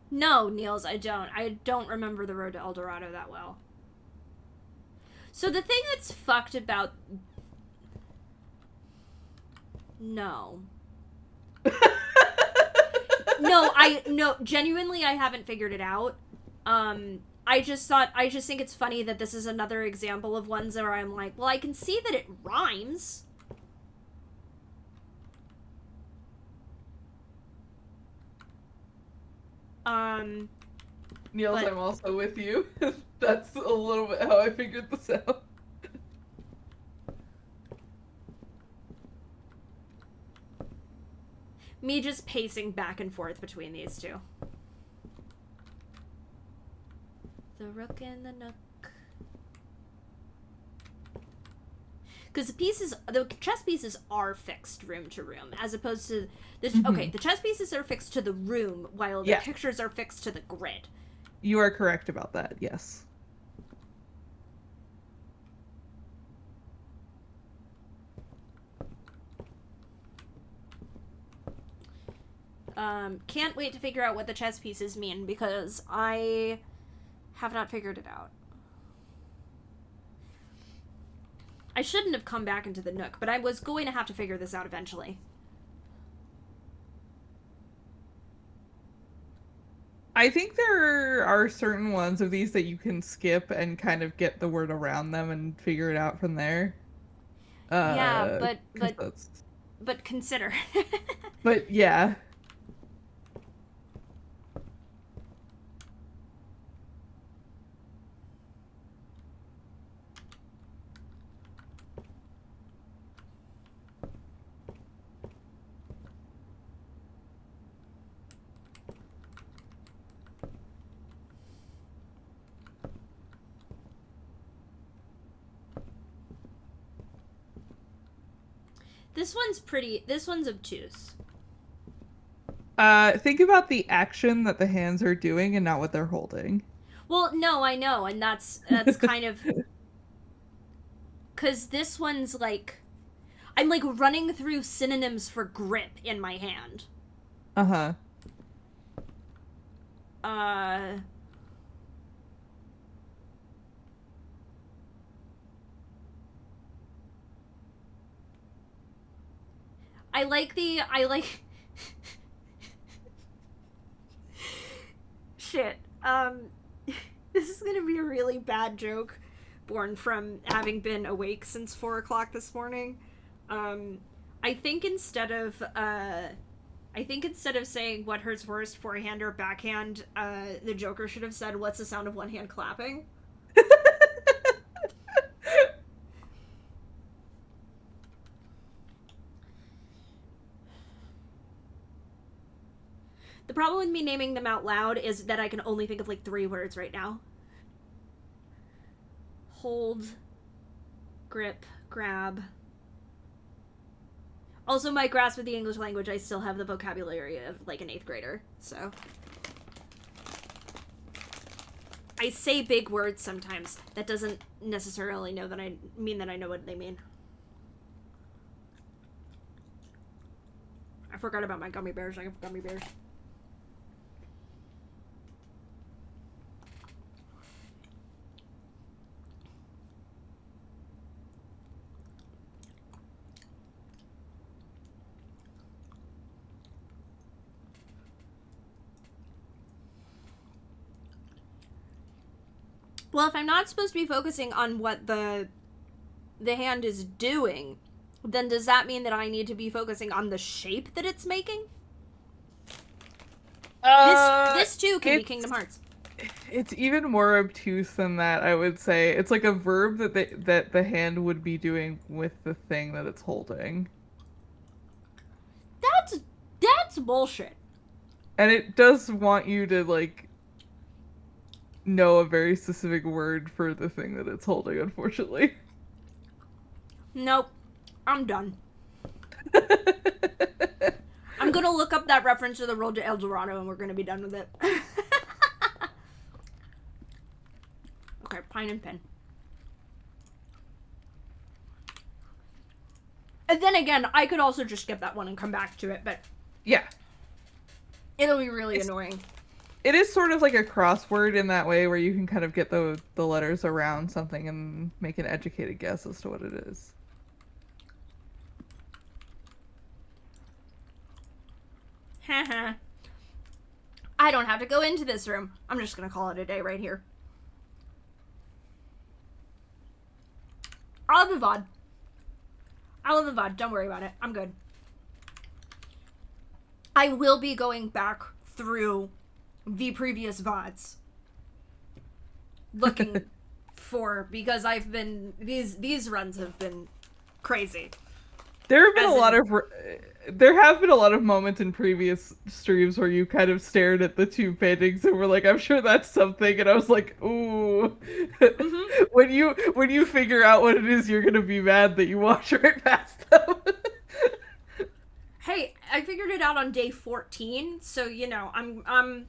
S1: No, Niels, I don't. I don't remember the Road to El Dorado that well. So the thing that's fucked about... No. No, genuinely I haven't figured it out. I just think it's funny that this is another example of ones where I'm like, well, I can see that it rhymes.
S2: Niels,
S1: but-
S2: I'm also with you. That's a little bit how I figured this out.
S1: Me just pacing back and forth between these two. The rook and the nook. Because the chess pieces are fixed room to room, as opposed to okay, the chess pieces are fixed to the room, while the pictures are fixed to the grid.
S2: You are correct about that, yes.
S1: Can't wait to figure out what the chess pieces mean, because I have not figured it out. I shouldn't have come back into the nook, but I was going to have to figure this out eventually.
S2: I think there are certain ones of these that you can skip and kind of get the word around them and figure it out from there.
S1: Yeah, but consider.
S2: But yeah.
S1: This one's obtuse.
S2: Think about the action that the hands are doing and not what they're holding.
S1: Well, no, I know, and that's kind of... Because this one's like... I'm like running through synonyms for grip in my hand.
S2: Uh-huh.
S1: I like shit. This is gonna be a really bad joke, born from having been awake since 4 o'clock this morning. I think instead of saying what hurts worst, forehand or backhand, the Joker should have said, "What's the sound of one hand clapping?" The problem with me naming them out loud is that I can only think of like 3 words right now. Hold, grip, grab. Also, my grasp of the English language, I still have the vocabulary of like an 8th grader, so. I say big words sometimes. That doesn't necessarily mean that I know what they mean. I forgot about my gummy bears. I have gummy bears. Well, if I'm not supposed to be focusing on what the hand is doing, then does that mean that I need to be focusing on the shape that it's making? This too can be Kingdom Hearts.
S2: It's even more obtuse than that, I would say. It's like a verb that the hand would be doing with the thing that it's holding.
S1: That's bullshit.
S2: And it does want you to, like, know a very specific word for the thing that it's holding, unfortunately.
S1: Nope. I'm done. I'm gonna look up that reference to the Road to El Dorado and we're gonna be done with it. Okay, pine and pen. And then again, I could also just skip that one and come back to it, but...
S2: Yeah.
S1: It'll be really annoying.
S2: It is sort of like a crossword in that way where you can kind of get the letters around something and make an educated guess as to what it is.
S1: Haha. I don't have to go into this room. I'm just gonna call it a day right here. I'll have a VOD. I'll have a VOD. Don't worry about it. I'm good. I will be going back through the previous VODs. Looking for, because I've been, these runs have been crazy.
S2: There have been a lot of moments in previous streams where you kind of stared at the two paintings and were like, I'm sure that's something, and I was like, ooh. Mm-hmm. when you figure out what it is, you're gonna be mad that you walked right past them.
S1: Hey, I figured it out on day 14, so you know, I'm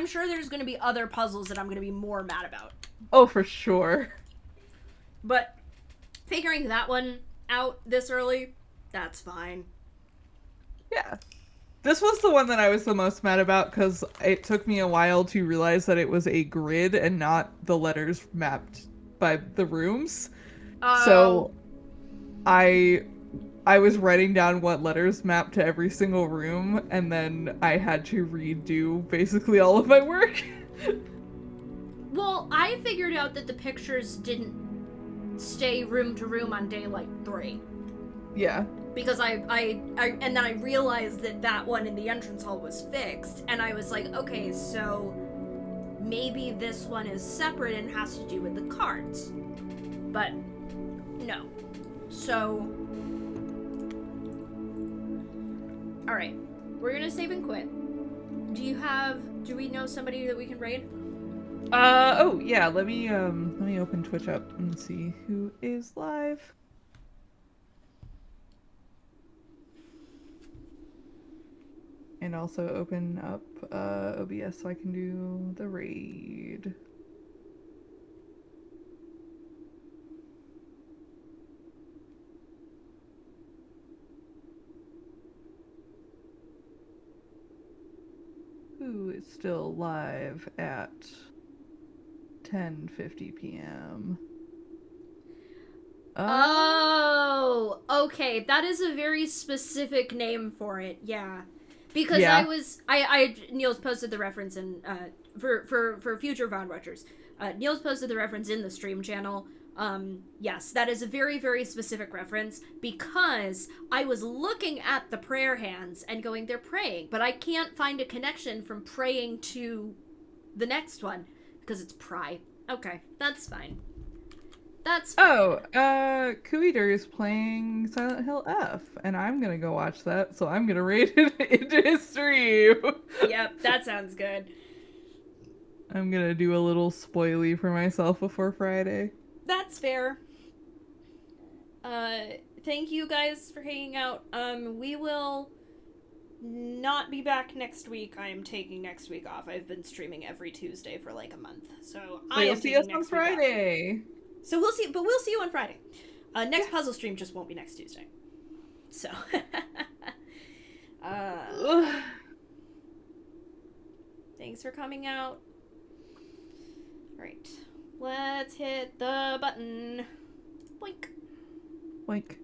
S1: sure there's gonna be other puzzles that I'm gonna be more mad about.
S2: Oh, for sure.
S1: But figuring that one out this early, that's fine.
S2: Yeah. This was the one that I was the most mad about because it took me a while to realize that it was a grid and not the letters mapped by the rooms.
S1: Oh.
S2: So I was writing down what letters mapped to every single room, and then I had to redo basically all of my work.
S1: Well, I figured out that the pictures didn't stay room to room on day, like, 3.
S2: Yeah.
S1: Because and then I realized that one in the entrance hall was fixed, and I was like, okay, so maybe this one is separate and has to do with the cards. But, no. So, alright, we're gonna save and quit. Do we know somebody that we can raid?
S2: Oh yeah, let me open Twitch up and see who is live. And also open up OBS so I can do the raid. Who is still live at 10:50 p.m.
S1: Oh, okay. That is a very specific name for it. Yeah. Because yeah. Niels posted the reference in, for future VOD watchers. Niels posted the reference in the stream channel. Yes, that is a very, very specific reference because I was looking at the prayer hands and going, they're praying, but I can't find a connection from praying to the next one because it's pry. Okay, that's fine. That's fine.
S2: Oh, Kuider is playing Silent Hill F, and I'm gonna go watch that, so I'm gonna raid it into his stream.
S1: Yep, that sounds good.
S2: I'm gonna do a little spoilie for myself before Friday.
S1: That's fair. Thank you guys for hanging out. We will not be back next week. I am taking next week off. I've been streaming every Tuesday for like a month, so I
S2: will
S1: am
S2: see us on Friday.
S1: So we'll see you on Friday. Next puzzle stream just won't be next Tuesday. So, thanks for coming out. All right, let's hit the button. Boink.
S2: Boink.